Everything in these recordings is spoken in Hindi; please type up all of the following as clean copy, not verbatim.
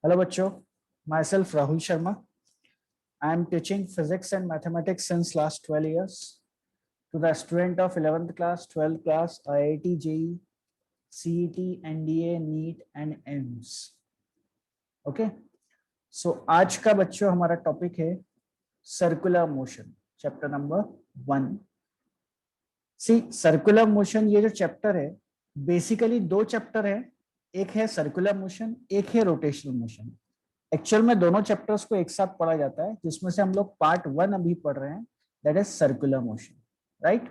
Hello बच्चों, myself Rahul Sharma. I am teaching physics and mathematics since last 12 years to the student of 11th class, 12th class, IIT, JEE, CET, NDA, NEET and AIIMS. Okay, so आज का बच्चों हमारा टॉपिक है सर्कुलर मोशन, चैप्टर नंबर 1. सी सर्कुलर मोशन, ये जो चैप्टर है बेसिकली दो चैप्टर है, एक है सर्कुलर मोशन, एक है रोटेशनल मोशन. एक्चुअल में दोनों चैप्टर्स को एक साथ पढ़ा जाता है, जिसमें से हम लोग पार्ट 1 अभी पढ़ रहे हैं, that is circular motion. Right.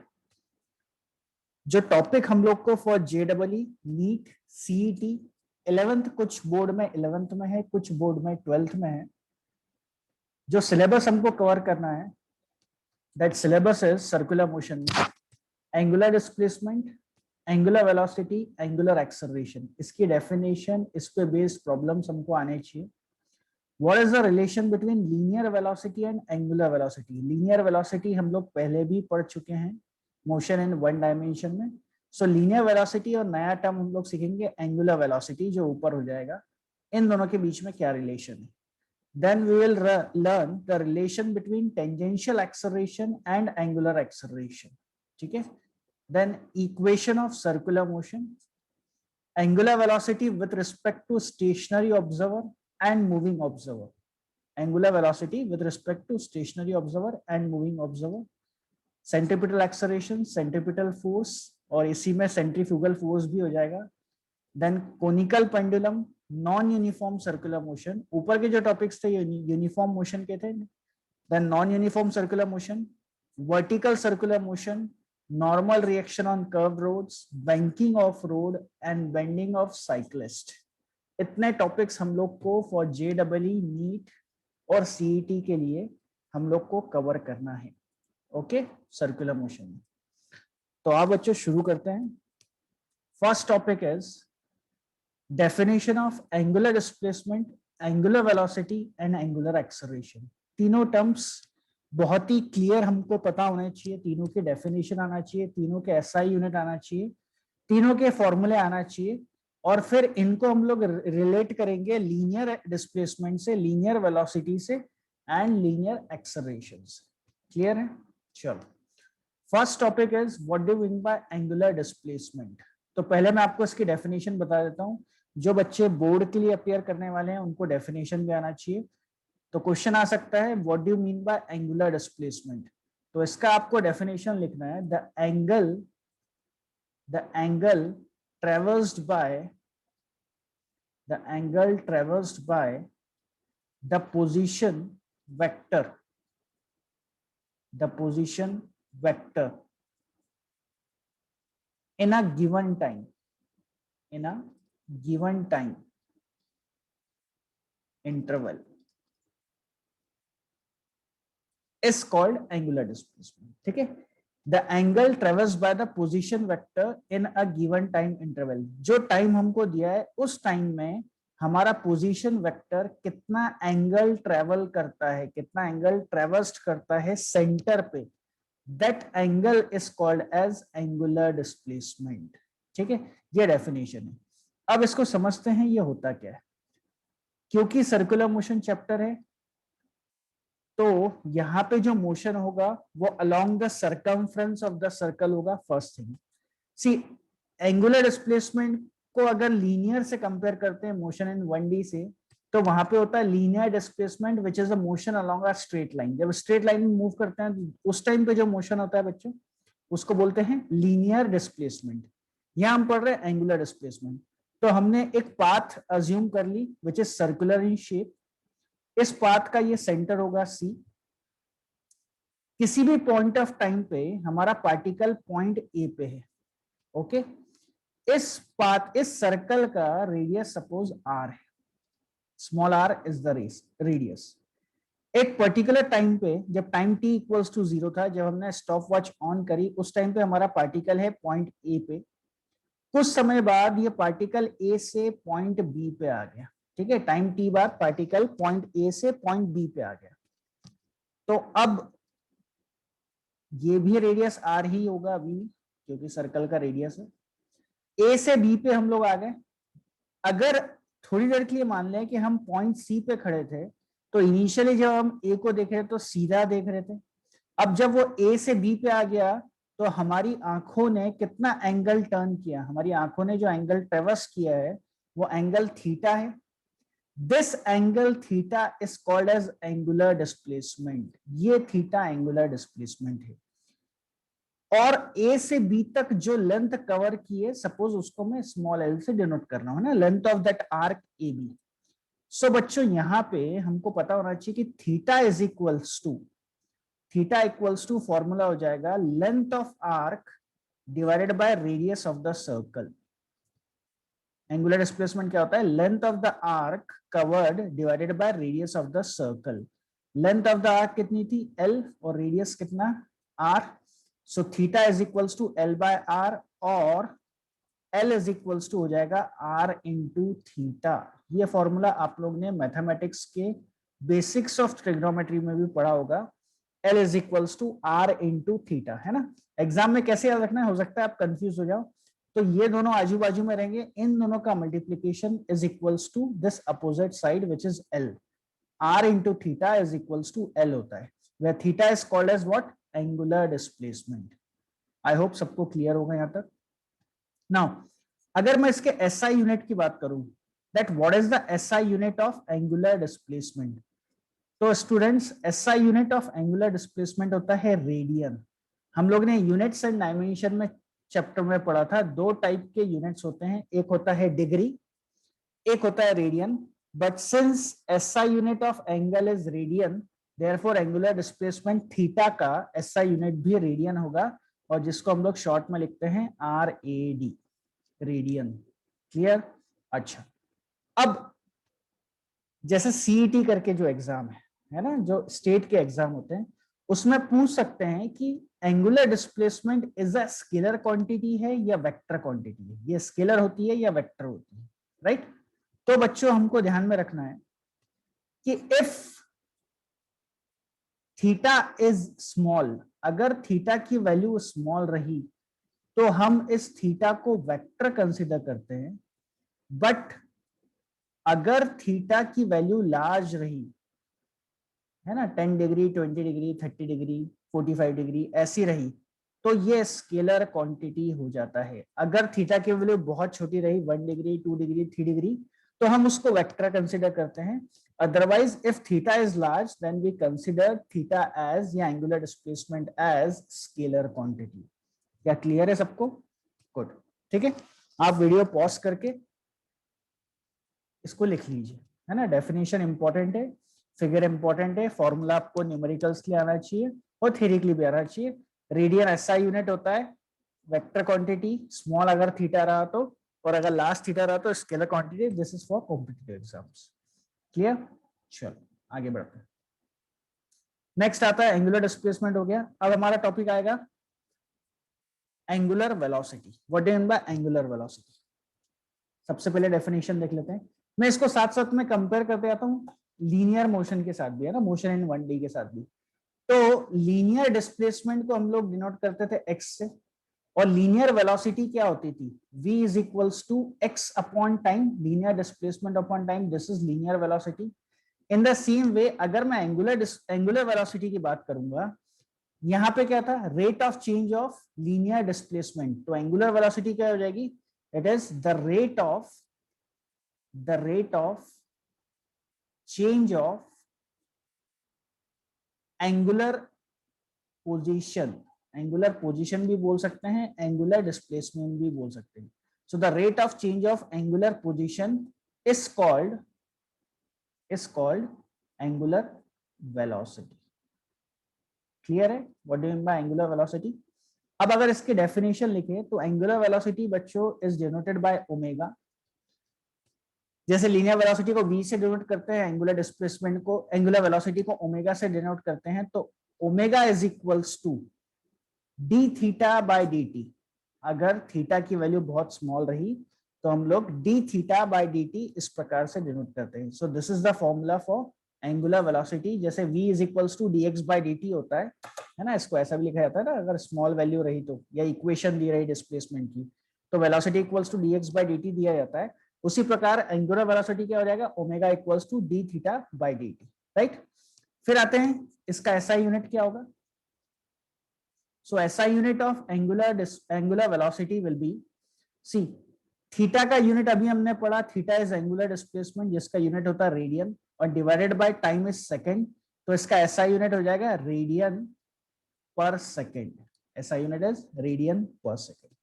जो टॉपिक हम लोग को फॉर जेडबलई, नीट, सीईटी, 11th कुछ बोर्ड में 11th में है, कुछ बोर्ड में 12th में है. जो सिलेबस हमको कवर करना है, that syllabus is circular motion में angular displacement, angular velocity, angular acceleration. इसकी डेफिनेशन, इस पे बेस्ड प्रॉब्लम्स हमको आने चाहिए. What is the relation between linear velocity and angular velocity? Linear velocity हम लोग पहले भी पढ़ चुके हैं मोशन इन वन डायमेंशन में. सो लीनियर वेलोसिटी और नया टर्म हम लोग सीखेंगे एंगुलर वेलोसिटी, जो ऊपर हो जाएगा. इन दोनों के बीच में क्या रिलेशन है. Then we will learn the relation between tangential acceleration and angular acceleration. ठीक है. Then equation of circular motion, angular velocity with respect to stationary observer and moving observer, angular velocity with respect to stationary observer and moving observer, centripetal acceleration, centripetal force, और इसी में centrifugal force भी हो जाएगा. then conical pendulum, non uniform circular motion. ऊपर के जो टॉपिक्स थे यूनिफॉर्म मोशन के थे. then non uniform circular motion, vertical circular motion, normal reaction on curved roads, banking of road and bending of cyclist. इतने टॉपिक्स हम लोग को फॉर जेडबलई, नीट और सीईटी के लिए हम लोग को कवर करना है. ओके, सर्कुलर मोशन में. तो आप बच्चों शुरू करते हैं. First topic is definition of angular displacement, angular velocity and angular acceleration. तीनों टर्म्स बहुत ही क्लियर हमको पता होने चाहिए. तीनों के डेफिनेशन आना चाहिए, तीनों के एसआई यूनिट आना चाहिए, तीनों के फॉर्मूले आना चाहिए, और फिर इनको हम लोग रिलेट करेंगे लीनियर डिस्प्लेसमेंट से, लीनियर वेलोसिटी से एंड लीनियर एक्सेलरेशन से. क्लियर है. चलो, first topic is what do we mean by angular displacement. तो पहले मैं आपको इसकी डेफिनेशन बता देता हूं. जो बच्चे बोर्ड के लिए अपेयर करने वाले हैं उनको डेफिनेशन भी आना चाहिए. तो क्वेश्चन आ सकता है what do you mean by angular displacement. तो इसका आपको डेफिनेशन लिखना है the angle traversed by the position vector in a given time interval is called angular displacement. ठीक है. The angle traversed by the position vector in a given time interval. जो टाइम हमको दिया है उस टाइम में हमारा पोजीशन वेक्टर कितना एंगल ट्रेवल करता है, कितना एंगल ट्रेवर्स्ड करता है सेंटर पे, that angle is called as angular displacement. ठीक है. ये डेफिनेशन है. अब इसको समझते हैं ये होता क्या है. क्योंकि सर्कुलर मोशन चैप्टर है तो यहाँ पे जो मोशन होगा वो along the circumference of the circle होगा. फर्स्ट थिंग, सी एंगुलर डिस्प्लेसमेंट को अगर लीनियर से कंपेयर करते हैं मोशन इन 1D से, तो वहां पे होता है linear displacement which is a motion along a straight line. जब स्ट्रेट लाइन में मूव करते हैं उस टाइम पे जो मोशन होता है बच्चों, उसको बोलते हैं लीनियर डिस्प्लेसमेंट. यहाँ हम पढ़ रहे हैं एंगुलर डिस्प्लेसमेंट. तो हमने एक पाथ अज्यूम कर ली which is circular in shape. इस पाथ का ये सेंटर होगा सी. किसी भी पॉइंट ऑफ टाइम पे हमारा पार्टिकल पॉइंट ए पे है. ओके. इस सर्कल का रेडियस सपोज आर है. Small R is the radius. एक पर्टिकुलर टाइम पे, जब टाइम टी इक्वल्स टू 0 था, जब हमने स्टॉप वॉच ऑन करी, उस टाइम पे हमारा पार्टिकल है पॉइंट ए पे. कुछ समय बाद ये पार्टिकल ए से पॉइंट बी पे आ गया. ठीक है. टाइम टी बाद पार्टिकल पॉइंट ए से पॉइंट बी पे आ गया. तो अब ये भी रेडियस आर ही होगा अभी, क्योंकि सर्कल का रेडियस है. ए से बी पे हम लोग आ गए. अगर थोड़ी देर के लिए मान लें कि हम पॉइंट सी पे खड़े थे, तो इनिशियली जब हम ए को देख रहे थे तो सीधा देख रहे थे। अब जब वो ए से बी पे आ गया तो हमारी आंखों ने कितना एंगल टर्न किया, हमारी आंखों ने जो एंगल ट्रेवर्स किया है वो एंगल थीटा है। This angle theta is called as angular displacement. ये थीटा एंगुलर डिस्प्लेसमेंट है। और ए से बी तक जो लेंथ कवर की है, सपोज उसको मैं स्मॉल एल से डिनोट कर रहा हूं ना, length of that arc A B. So बच्चों यहाँ पे हमको पता होना चाहिए कि theta is equals to formula हो जाएगा length of arc divided by radius of the circle. Angular displacement क्या होता है? Length of the arc covered divided by radius of the circle. Length of the arc कितनी थी? एल, और रेडियस कितना? R. So theta is equals to L by are, और एल इज इक्वल्स टू हो जाएगा आर इंटू थीटा। ये फॉर्मूला आप लोग ने मैथमेटिक्स के बेसिक्स ऑफ ट्रिग्नोमेट्री में भी पढ़ा होगा। L is equals to R into theta, है ना। एग्जाम में कैसे याद रखना है, हो सकता है आप कंफ्यूज हो जाओ। तो ये दोनों आजू बाजू में रहेंगे, इन दोनों का multiplication is equals to this opposite side which is L. R into theta is equals to L होता है, where theta is called as what? Angular displacement. आई होप सबको क्लियर होगा यहां तक। नाउ अगर मैं इसके एसआई यूनिट की बात करूं, that what is the SI unit of angular displacement? तो students, SI unit of angular displacement होता है रेडियन। हम लोग ने यूनिट्स एंड डायमेंशन में चैप्टर में पढ़ा था, दो टाइप के यूनिट्स होते हैं, एक होता है डिग्री, एक होता है radian. But since SI unit of angle is radian, therefore angular displacement theta का एसआई यूनिट भी रेडियन होगा, और जिसको हम लोग शॉर्ट में लिखते हैं R A D, radian. Clear? अच्छा, अब जैसे सीईटी करके जो एग्जाम है ना, जो स्टेट के एग्जाम होते हैं, उसमें पूछ सकते हैं कि angular displacement is a scalar quantity है या वेक्टर क्वांटिटी है, ये स्केलर होती है या वेक्टर होती है, राइट? तो बच्चों हमको ध्यान में रखना है कि इफ थीटा इज स्मॉल, अगर थीटा की वैल्यू स्मॉल रही तो हम इस थीटा को वेक्टर कंसिडर करते हैं। बट अगर थीटा की वैल्यू लार्ज रही, है ना, 10 डिग्री, 20 डिग्री, 30 डिग्री, 45 डिग्री ऐसी रही, तो ये स्केलर क्वांटिटी हो जाता है। अगर थीटा की वैल्यू बहुत छोटी रही, 1 डिग्री, 2 डिग्री, 3 डिग्री, तो हम उसको वेक्टर कंसिडर करते हैं। Otherwise if theta is large, then we consider theta as या angular displacement as scalar quantity. क्या क्लियर है सबको? गुड, ठीक है। आप वीडियो पॉज करके इसको लिख लीजिए, है ना। डेफिनेशन इंपॉर्टेंट है, फिगर इंपॉर्टेंट है, फॉर्मूला आपको न्यूमेरिकल्स के लिए आना चाहिए और थ्योरी के लिए भी आना चाहिए। रेडियन एसआई यूनिट होता है, वेक्टर क्वांटिटी, स्मॉल अगर थीटा रहा तो, और अगर लार्ज थीटा रहा तो scalar quantity. This is for competitive exams. Clear? चलो आगे बढ़ते हैं। नेक्स्ट आता है एंगुलर डिस्प्लेसमेंट, हो गया। अब हमारा टॉपिक आएगा angular velocity. What do you mean by angular velocity? सबसे पहले डेफिनेशन देख लेते हैं। मैं इसको साथ साथ में कंपेयर करते आता हूँ लीनियर मोशन के साथ भी, है ना, मोशन इन 1D के साथ भी। तो लीनियर डिस्प्लेसमेंट को हम लोग डिनोट करते थे एक्स से, और लीनियर वेलोसिटी क्या होती थी? v is equals to X upon time, linear displacement upon time, this is linear velocity. In the same way अगर मैं एंगुलर वेलोसिटी की बात करूंगा, यहां पे क्या था? Rate of change of linear displacement. तो एंगुलर वेलोसिटी क्या हो जाएगी? It is the rate of change of angular position. Angular position भी बोल सकते हैं, एंगुलर डिस्प्लेसमेंट भी बोल सकते हैं। So the rate of change of angular position is called angular velocity. Clear है? What do you mean by angular velocity? अब अगर इसकी डेफिनेशन लिखे तो एंगुलर वेलोसिटी बच्चों इज डिनोटेड बाय ओमेगा। जैसे लीनियर वेलोसिटी को v से डिनोट करते हैं, एंगुलर डिस्प्लेसमेंट को, एंगुलर वेलोसिटी को ओमेगा से डिनोट करते हैं। तो omega is equals to D theta by D T. अगर थीटा की वैल्यू बहुत स्मॉल रही तो हम लोग D theta by D T इस प्रकार से डिनोट करते हैं। So this is the formula for angular velocity. जैसे v is equals to D X by D T होता है ना, इसको ऐसा भी लिखा जाता है ना, अगर स्मॉल वैल्यू रही तो, या इक्वेशन दी रही डिस्प्लेसमेंट की, तो velocity equals to D X by D T दिया जाता है। उसी प्रकार एंगुलर वेलोसिटी क्या हो जाएगा, omega equals to D theta by D T, right. फिर आते हैं इसका एसआई यूनिट क्या होगा। So SI unit of angular velocity will be, see theta का यूनिट अभी हमने पढ़ा, थीटा इज एंगुलर डिस्प्लेसमेंट जिसका यूनिट होता है रेडियन और divided by time is second, तो इसका एसआई यूनिट हो जाएगा radian per second. SI unit is radian per second,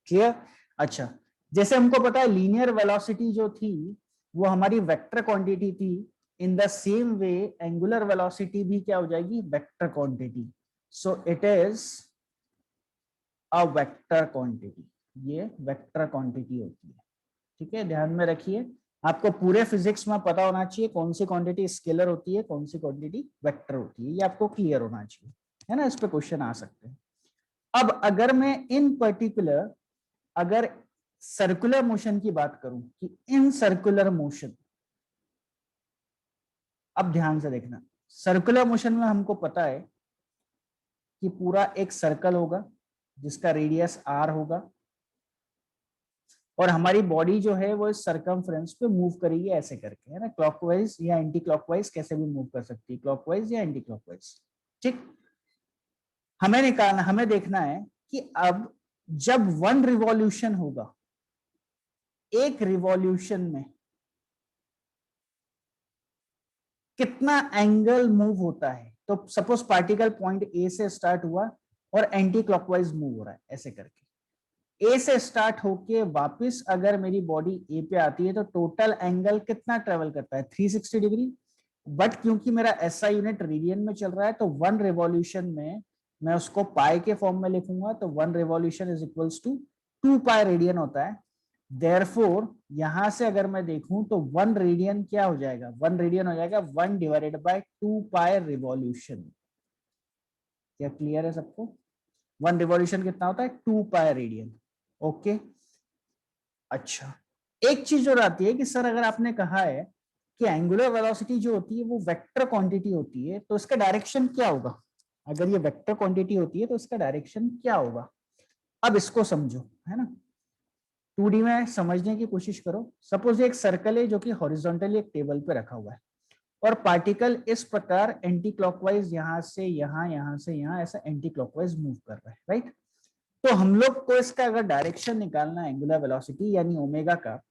clear. अच्छा, जैसे हमको पता है लीनियर वेलोसिटी जो थी वो हमारी वेक्टर क्वांटिटी थी, इन the same way angular velocity भी क्या हो जाएगी, vector quantity. So it is a vector quantity, ये वेक्टर क्वांटिटी होती है, ठीक है, ध्यान में रखिए। आपको पूरे फिजिक्स में पता होना चाहिए कौन सी क्वांटिटी स्केलर होती है, कौन सी क्वांटिटी वेक्टर होती है, ये आपको क्लियर होना चाहिए, है ना। इस पे क्वेश्चन आ सकते हैं। अब अगर मैं इन पर्टिकुलर अगर सर्कुलर मोशन की बात करूं कि इन सर्कुलर मोशन, अब ध्यान से देखना, सर्कुलर मोशन में हमको पता है कि पूरा एक सर्कल होगा जिसका रेडियस r होगा और हमारी बॉडी जो है वो इस सरकमफ्रेंस पे मूव करेगी ऐसे करके, है ना, क्लॉकवाइज या एंटी क्लॉकवाइज कैसे भी मूव कर सकती है, क्लॉकवाइज या एंटी क्लॉकवाइज, ठीक। हमें निकालना, हमें देखना है कि अब जब 1 रिवॉल्यूशन होगा, एक रिवॉल्यूशन में कितना एंगल मूव होता है। तो सपोज पार्टिकल पॉइंट ए से स्टार्ट हुआ और एंटी क्लॉकवाइज मूव हो रहा है ऐसे करके, ए से स्टार्ट होके वापस अगर मेरी बॉडी ए पे आती है तो टोटल एंगल कितना ट्रेवल करता है, 360 डिग्री। बट क्योंकि मेरा एसआई यूनिट रेडियन में चल रहा है तो 1 रिवॉल्यूशन में मैं उसको पाई के फॉर्म में लिखूंगा, तो 1 revolution is equals to 2 pi radian होता है। देयरफॉर यहां से अगर मैं देखूं तो 1 रेडियन क्या हो जाएगा, 1 रेडियन हो जाएगा 1 डिवाइडेड बाय 2 पाई रिवॉल्यूशन। क्या क्लियर है सबको, 1 रिवॉल्यूशन कितना होता है, 2 पाई रेडियन, ओके। अच्छा, एक चीज और आती है कि सर अगर आपने कहा है कि एंगुलर वेलोसिटी जो होती है वो वेक्टर क्वांटिटी होती है तो इसका डायरेक्शन क्या होगा, अगर ये वेक्टर क्वांटिटी होती है तो इसका डायरेक्शन क्या होगा। अब इसको समझो, है ना, 2D में समझने की कोशिश करो। सपोज एक सर्कल है जो कि हॉरिजॉन्टली एक टेबल पे रखा हुआ है और पार्टिकल इस प्रकार एंटी क्लॉकवाइज यहां से यहां, यहां से यहां ऐसा एंटी क्लॉकवाइज मूव कर रहा है, राइट। तो हम लोग को इसका अगर डायरेक्शन निकालना है एंगुलर वेलोसिटी यानी ओमेगा का,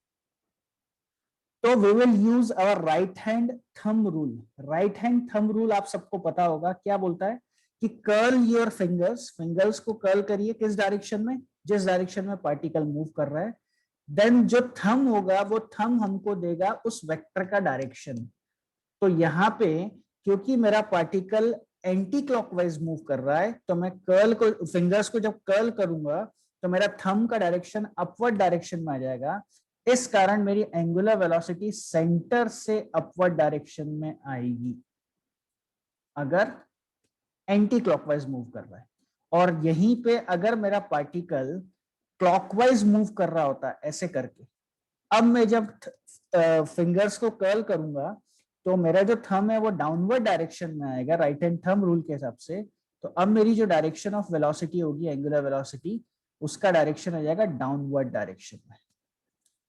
तो we will use our right hand thumb rule. Right hand thumb rule आप सबको पता होगा, क्या बोलता है कि कर्ल योर फिंगर्स, फिंगर्स को कर्ल करिए किस डायरेक्शन में, जिस डायरेक्शन में पार्टिकल मूव कर रहा है। देन जो थंब होगा वो थंब हमको देगा उस वेक्टर का डायरेक्शन। तो यहाँ पे क्योंकि मेरा पार्टिकल एंटी क्लॉकवाइज मूव कर रहा है तो मैं कर्ल को, फिंगर्स को जब कर्ल करूंगा तो मेरा थंब का डायरेक्शन अपवर्ड डायरेक्शन में आ जाएगा। इस कारण मेरी एंगुलर वेलोसिटी सेंटर से अपवर्ड डायरेक्शन में आएगी अगर एंटी क्लॉकवाइज मूव कर रहा है। और यहीं पे अगर मेरा पार्टिकल क्लॉकवाइज मूव कर रहा होता है ऐसे करके, अब मैं जब फिंगर्स को कर्ल करूंगा तो मेरा जो थंब है वो डाउनवर्ड डायरेक्शन में आएगा राइट हैंड थंब रूल के हिसाब से। तो अब मेरी जो डायरेक्शन ऑफ वेलोसिटी होगी एंगुलर वेलोसिटी, उसका डायरेक्शन आ जाएगा डाउनवर्ड डायरेक्शन में।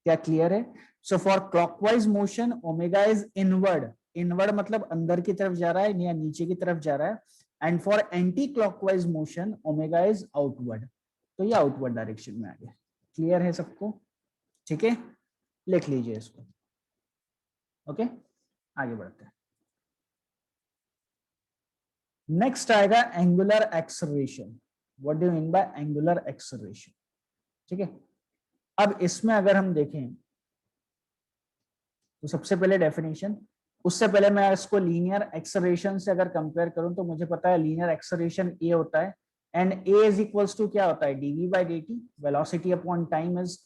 क्या क्लियर है। So for clockwise motion omega is inward, inward मतलब अंदर की तरफ जा रहा है या नीचे की तरफ जा रहा है। And for anti clockwise motion omega is outward, तो ये आउटवर्ड डायरेक्शन में आ गया। क्लियर है सबको, ठीक है, लिख लीजिए इसको, ओके। आगे बढ़ते हैं, नेक्स्ट आएगा angular acceleration. What do you mean by angular acceleration, ठीक है। अब इसमें अगर हम देखें तो सबसे पहले डेफिनेशन, उससे पहले मैं इसको लीनियर एक्सेलरेशन से अगर कंपेयर करूं तो मुझे पता है लीनियर एक्सेलरेशन ए होता है and A is equals to क्या होता है, DV by D T, velocity upon time is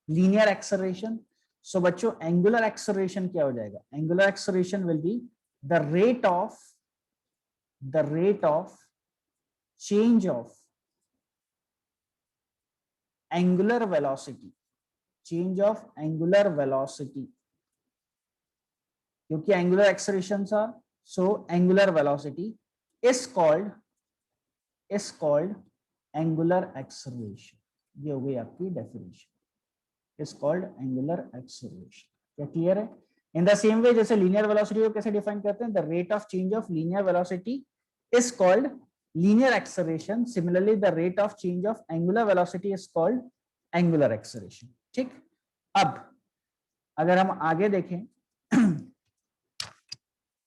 linear acceleration. So बच्चों एंगुलर एक्सेलरेशन क्या हो जाएगा, angular acceleration will be the rate of change of angular velocity, change of angular velocity, क्योंकि angular accelerations are, so angular velocity is called angular acceleration। ये हो गई आपकी definition, is called angular acceleration. क्या क्लियर है? इन द सेम वे जैसे लीनियर वेलोसिटी को कैसे डिफाइन करते हैं, the rate of change of linear velocity is called linear acceleration. Similarly, the rate of change of angular velocity is called angular acceleration. ठीक, अब अगर हम आगे देखें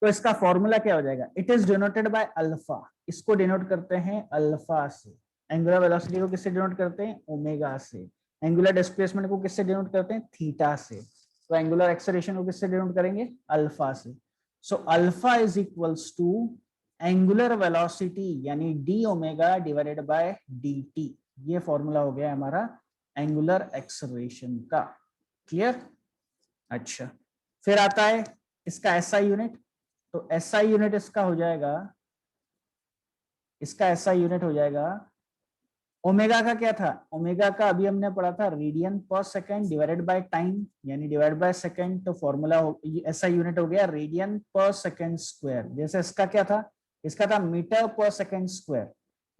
तो इसका फॉर्मूला क्या हो जाएगा, it is denoted by alpha, इसको डिनोट करते हैं अल्फा से। एंगुलर वेलोसिटी को किससे डिनोट करते हैं, ओमेगा से। एंगुलर डिस्प्लेसमेंट को किससे डिनोट करते हैं, थीटा से। तो एंगुलर एक्सेलरेशन को किससे डिनोट करेंगे, अल्फा से। So alpha is equals to angular velocity यानी D omega divided by D T. ये फॉर्मूला हो गया हमारा एंगुलर एक्सेलरेशन का। क्लियर? अच्छा, फिर आता है इसका एसआई यूनिट। तो एसआई यूनिट इसका हो जाएगा, इसका एसआई यूनिट हो जाएगा, ओमेगा का क्या था, ओमेगा का अभी हमने पढ़ा था radian per second divided by time यानी डिवाइड बाय सेकंड। तो फॉर्मूला एसआई यूनिट हो गया रेडियन पर सेकंड स्क्वायर। जैसे इसका क्या था, इसका था मीटर पर सेकंड स्क्वायर।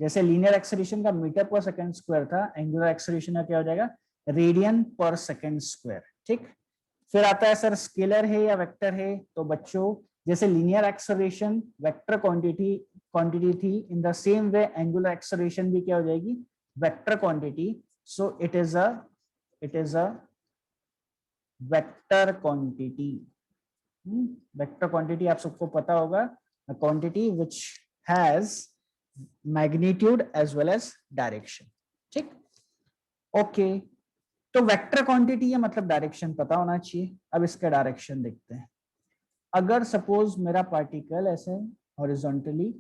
जैसे लीनियर एक्सेलरेशन का मीटर पर सेकंड स्क्वायर था, एंगुलर एक्सेलरेशन का क्या हो जाएगा, रेडियन पर सेकंड स्क्वायर। ठीक, फिर आता है सर स्केलर है या वेक्टर है। तो बच्चों जैसे लीनियर एक्सेलरेशन वेक्टर क्वांटिटी थी, इन the same way angular acceleration भी क्या हो जाएगी, vector quantity. So it is a vector quantity. Vector quantity आप सबको पता होगा, a quantity which has magnitude as well as direction। ठीक, ओके, तो वेक्टर क्वांटिटी है मतलब डायरेक्शन पता होना चाहिए। अब इसका डायरेक्शन देखते हैं। अगर सपोज मेरा पार्टिकल ऐसे हॉरिजॉन्टली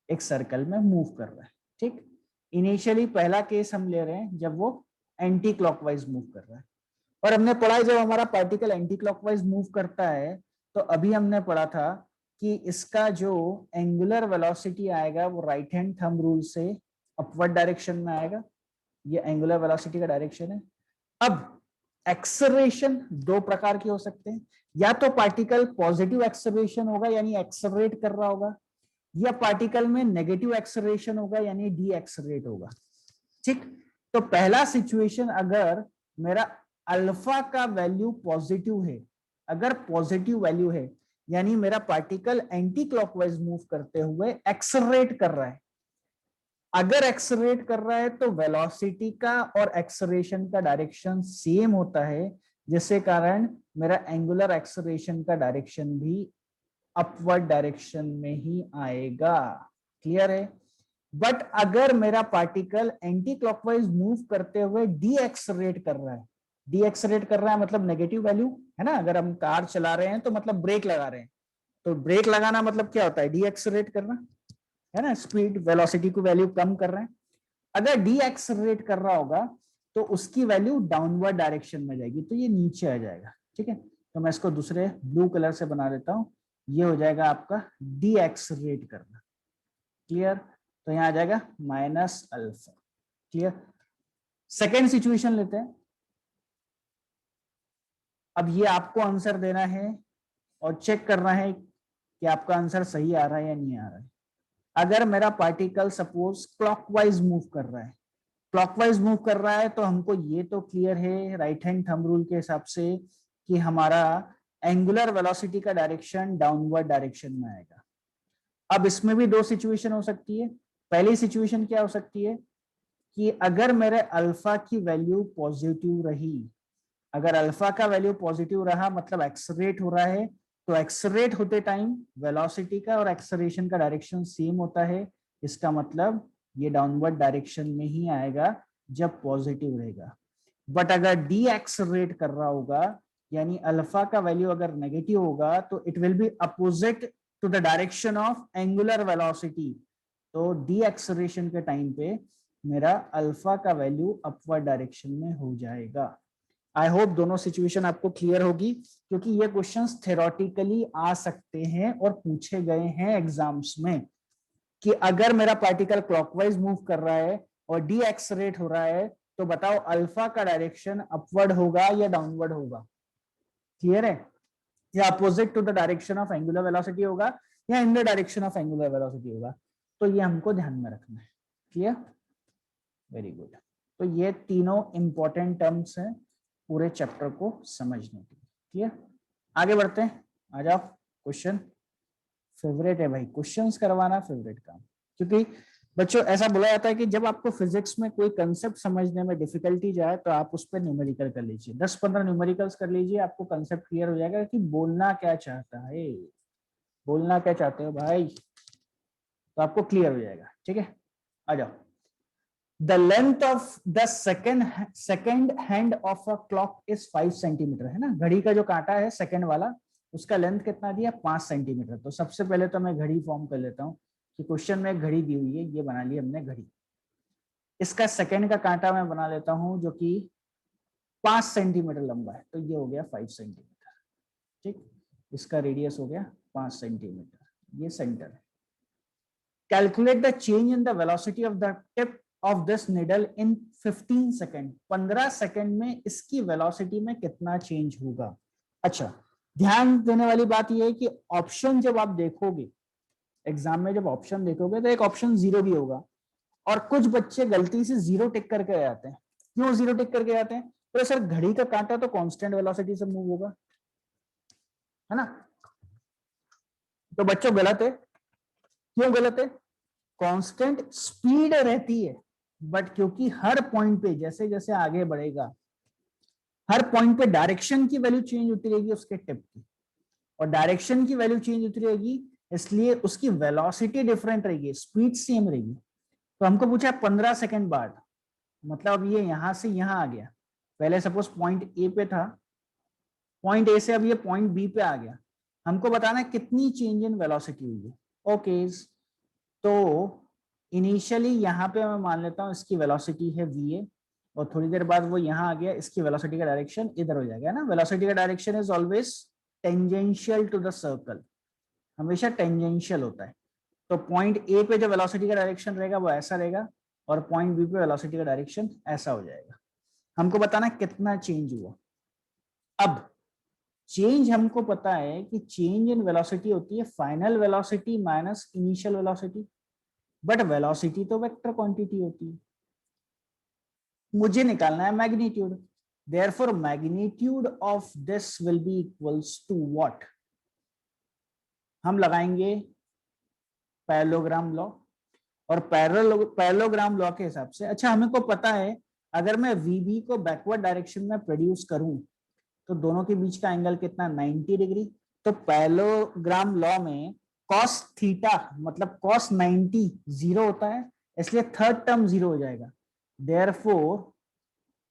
एक सर्कल में मूव कर रहा है, ठीक, इनिशियली पहला केस हम ले रहे हैं जब वो एंटी क्लॉकवाइज मूव कर रहा है। और हमने पढ़ा है जब हमारा पार्टिकल एंटी क्लॉकवाइज मूव करता है तो अभी हमने पढ़ा था कि इसका जो एंगुलर वेलोसिटी आएगा वो राइट हैंड थंब रूल से अपवर्ड डायरेक्शन में आएगा। ये एंगुलर वेलोसिटी का डायरेक्शन है। अब एक्सेलरेशन दो प्रकार के हो सकते हैं, या तो पार्टिकल पॉजिटिव एक्सेलरेशन होगा यानी एक्सेलरेट कर रहा होगा, या पार्टिकल में नेगेटिव एक्सेलरेशन होगा यानी डी एक्सेलरेट होगा। ठीक, तो पहला सिचुएशन अगर मेरा अल्फा का वैल्यू पॉजिटिव है, अगर पॉजिटिव वैल्यू है यानी मेरा पार्टिकल एंटी क्लॉकवाइज मूव करते हुए एक्सेलरेट कर रहा है। अगर एक्सेलरेट कर रहा है तो वेलोसिटी का और एक्सेलरेशन का डायरेक्शन सेम होता है, जिसके कारण मेरा एंगुलर एक्सेलरेशन का डायरेक्शन भी अपवर्ड डायरेक्शन में ही आएगा। क्लियर है? बट अगर मेरा पार्टिकल एंटी क्लॉकवाइज मूव करते हुए डी एक्सेलरेट कर रहा है, डी एक्सेलरेट कर रहा है मतलब नेगेटिव वैल्यू है ना। अगर हम कार चला रहे हैं तो मतलब ब्रेक लगा रहे हैं, तो ब्रेक लगाना मतलब क्या होता है, डी एक्सेलरेट करना है ना, स्पीड वेलोसिटी की वैल्यू कम कर रहे हैं। अगर डी एक्सेलरेट कर रहा होगा तो उसकी वैल्यू डाउनवर्ड डायरेक्शन में जाएगी, तो ये नीचे आ जाएगा। ठीक है, तो मैं इसको दूसरे ब्लू कलर से बना देता हूं, ये हो जाएगा आपका डी एक्सेलरेट करना। क्लियर? तो यहां आ जाएगा minus alpha. Clear? Second situation लेते हैं। अब ये आपको आंसर देना है और चेक करना है कि आपका आंसर सही आ रहा है या नहीं आ रहा है। अगर मेरा पार्टिकल सपोज क्लॉकवाइज मूव कर रहा है, क्लॉकवाइज मूव कर रहा है तो हमको ये तो क्लियर है राइट हैंड थंब रूल के हिसाब से कि हमारा एंगुलर वेलोसिटी का डायरेक्शन डाउनवर्ड डायरेक्शन में आएगा। अब इसमें भी दो सिचुएशन हो सकती है। पहली सिचुएशन क्या हो सकती है कि अगर मेरे अल्फा की वैल्यू पॉजिटिव रही, अगर अल्फा का वैल्यू पॉजिटिव रहा मतलब एक्सेलरेट हो रहा है, तो एक्सेलरेट होते टाइम वेलोसिटी का और एक्सेलरेशन का डायरेक्शन सेम होता है। इसका मतलब ये डाउनवर्ड डायरेक्शन में ही आएगा जब पॉजिटिव रहेगा। बट अगर डी एक्सेलरेट कर रहा होगा यानी अल्फा का वैल्यू अगर नेगेटिव होगा तो it will be opposite to the direction of angular velocity. तो डी एक्सेलरेशन के टाइम पे मेरा अल्फा का वैल्यू अपवर्ड डायरेक्शन में हो जाएगा। आई होप दोनों सिचुएशन आपको क्लियर होगी, क्योंकि ये क्वेश्चंस थ्योरेटिकली आ सकते हैं और पूछे गए हैं एग्जाम्स में कि अगर मेरा पार्टिकल क्लॉकवाइज मूव कर रहा है और डी एक्सेलरेट हो रहा है तो बताओ अल्फा का डायरेक्शन अपवर्ड होगा या डाउनवर्ड होगा। क्लियर है? या opposite to the direction of angular velocity होगा या in the direction of angular velocity होगा। तो ये हमको ध्यान में रखना है। क्लियर? Very good. तो ये तीनों इंपॉर्टेंट टर्म्स हैं पूरे चैप्टर को समझने के लिए। क्लियर? आगे बढ़ते हैं, आ जाओ। क्वेश्चन फेवरेट है भाई, क्वेश्चंस करवाना फेवरेट काम। क्योंकि बच्चों ऐसा बोला जाता है कि जब आपको फिजिक्स में कोई कंसेप्ट समझने में डिफिकल्टी जाए तो आप उस पर न्यूमेरिकल कर लीजिए, 10-15 न्यूमेरिकल्स कर लीजिए, आपको कंसेप्ट क्लियर हो जाएगा कि बोलना क्या चाहता है, बोलना क्या चाहते हो भाई, तो आपको क्लियर हो जाएगा। ठीक है, आ जाओ। The length of the second hand of a clock is 5 centimetre, है ना। घड़ी का जो कांटा है सेकेंड वाला, उसका लेंथ कितना दिया, 5 सेंटीमीटर। तो सबसे पहले तो मैं घड़ी फॉर्म कर लेता हूँ कि क्वेश्चन में घड़ी दी हुई है, ये बना ली हमने घड़ी। इसका सेकेंड का कांटा मैं बना लेता हूं जो कि 5 सेंटीमीटर लंबा है, तो ये हो गया 5 सेंटीमीटर। ठीक, इसका रेडियस हो गया 5 सेंटीमीटर, ये सेंटर है। Calculate the change in the velocity of the tip of this needle in 15 second. 15 second में इसकी वेलोसिटी में कितना चेंज होगा। अच्छा, ध्यान देने वाली बात यह है कि ऑप्शन जब आप देखोगे एग्जाम में, जब ऑप्शन देखोगे तो एक ऑप्शन 0 भी होगा, और कुछ बच्चे गलती से 0 टिक करके आते हैं। क्यों 0 टिक करके आते हैं? तो सर घड़ी का कांटा तो कांस्टेंट वेलोसिटी से मूव होगा, है ना। तो बच्चों गलत है। क्यों गलत है? कांस्टेंट स्पीड रहती है, बट क्योंकि हर पॉइंट पे जैसे जैसे आगे बढ़ेगा, हर पॉइंट पे डायरेक्शन की वैल्यू चेंज होती रहेगी उसके टिप की, और डायरेक्शन की वैल्यू चेंज होती रहेगी, इसलिए उसकी वेलोसिटी डिफरेंट रहेगी, स्पीड सेम रहेगी। तो हमको पूछा 15 सेकेंड बाद, मतलब अब ये यहां से यहां आ गया। पहले सपोज पॉइंट ए पे था, पॉइंट ए से अब ये पॉइंट बी पे आ गया। हमको बताना है कितनी चेंज इन वेलोसिटी हुई है। ओके, तो इनिशियली यहाँ पे मैं मान लेता हूँ इसकी वेलोसिटी है va, और थोड़ी देर बाद वो यहाँ आ गया, इसकी वेलोसिटी का डायरेक्शन इधर हो जाएगा ना। वेलोसिटी का direction is always tangential to the circle, हमेशा टेंजेंशियल होता है। तो पॉइंट ए पे जो वेलोसिटी का डायरेक्शन रहेगा वो ऐसा रहेगा, और पॉइंट बी पे वेलोसिटी का डायरेक्शन ऐसा हो जाएगा। हमको बताना कितना चेंज हुआ। अब चेंज हमको पता है कि चेंज इन वेलोसिटी होती है final velocity minus initial velocity, but velocity तो वेक्टर क्वांटिटी होती है। मुझे निकालना है magnitude, therefore magnitude of this will be equals to what. हम लगाएंगे पैरेललोग्राम लॉ, और पैरेललोग्राम लॉ के हिसाब से, अच्छा हमें को पता है अगर मैं वीबी को बैकवर्ड डायरेक्शन में प्रोड्यूस करूं तो दोनों के बीच का एंगल कितना, 90 डिग्री। तो पैरेललोग्राम लॉ में cos थीटा मतलब cos 90 जीरो होता है, इसलिए थर्ड टर्म जीरो हो जाएगा। देयरफॉर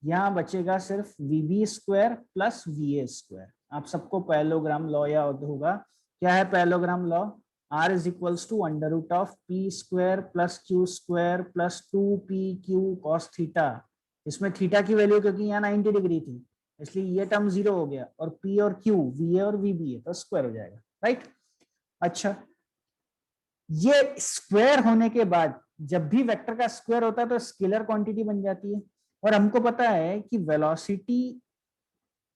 यहां बचेगा सिर्फ VB square plus VA square. आप सबको पैरेललोग्राम लॉ याद होगा। क्या है parallelogram law? R is equals to under root of P square plus Q square plus 2pq cos theta. इसमें थीटा की वैल्यू क्योंकि यहाँ 90 डिग्री थी, इसलिए ये टर्म जीरो हो गया, और P और Q वी और वीबी है तो स्क्वायर हो जाएगा, राइट। अच्छा, ये स्क्वायर होने के बाद जब भी वेक्टर का स्क्वायर होता है तो स्केलर क्वांटिटी बन जाती है, और हमको पता है कि वेलोसिटी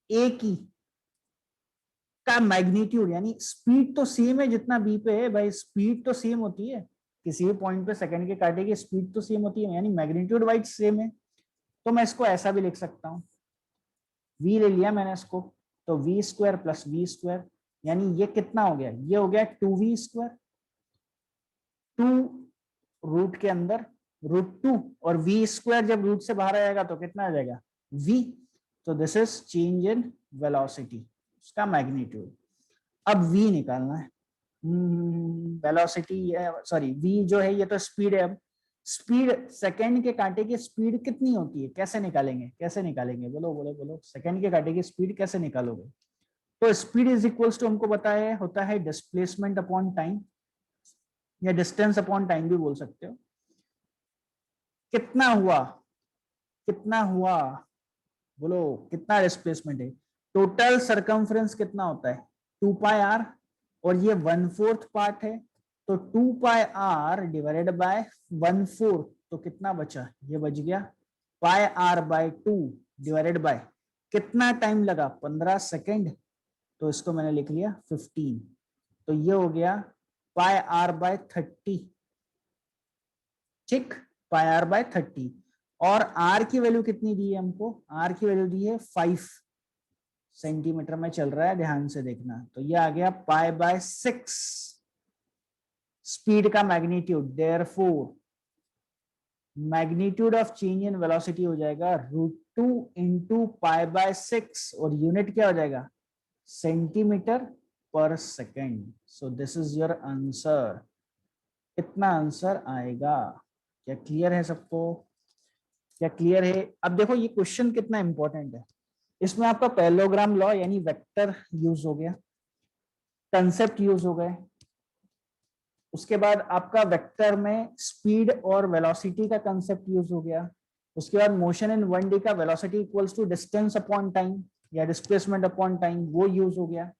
ए की का मैग्नीट्यूड यानी स्पीड तो सेम है जितना बी पे है भाई, स्पीड तो सेम होती है, किसी भी पॉइंट पे सेकंड के कांटे की स्पीड तो सेम होती है, यानी मैग्नीट्यूड वाइज सेम है। तो मैं इसको ऐसा भी लिख सकता हूँ, v ले लिया मैंने इसको, तो V square plus V square, यानी ये कितना हो गया, ये हो गया 2v स्क्वायर, 2 रूट के अंदर रूट 2, और v स्क्वायर जब रूट से बाहर आएगा तो कितना आ जाएगा, v। तो this is change in velocity, उसका मैग्नीट्यूड। अब v निकालना है, वेलोसिटी सॉरी v जो है ये तो स्पीड है। अब स्पीड, सेकंड के कांटे की स्पीड कितनी होती है, कैसे निकालेंगे, कैसे निकालेंगे, बोलो बोलो बोलो, सेकंड के कांटे की स्पीड कैसे निकालोगे? तो स्पीड इज इक्वल्स टू, हमको पता है होता है डिस्प्लेसमेंट अपॉन टाइम, या डिस्टेंस अपॉन टाइम भी बोल सकते हो। कितना हुआ, कितना हुआ, बोलो कितना डिस्प्लेसमेंट है। टोटल सरकमफ्रेंस कितना होता है 2πr, और ये 1/4 पार्ट है, तो 2πr डिवाइडेड बाय 1/4, तो कितना बचा, ये बच गया πr/2 डिवाइडेड बाय कितना टाइम लगा 15 सेकेंड, तो इसको मैंने लिख लिया 15, तो ये हो गया πr/30। ठीक, πr/30। और आर की वैल्यू कितनी दी है हमको, आर की वैल्यू दी है 5 सेंटीमीटर में चल रहा है, ध्यान से देखना। तो ये आ गया π/6 स्पीड का magnitude, therefore magnitude of change in velocity हो जाएगा √2 इंटू π/6 और यूनिट क्या हो जाएगा, सेंटीमीटर पर second. So this is your answer, इतना आंसर आएगा। क्या क्लियर है सबको, क्या क्लियर है? अब देखो ये क्वेश्चन कितना इंपॉर्टेंट है, इसमें आपका पैरेललोग्राम लॉ यानी वेक्टर यूज हो गया, कंसेप्ट यूज हो गए, उसके बाद आपका वेक्टर में स्पीड और वेलोसिटी का कंसेप्ट यूज हो गया, उसके बाद मोशन इन 1D का velocity equals to distance upon time या डिस्प्लेसमेंट अपॉन टाइम, वो यूज हो गया,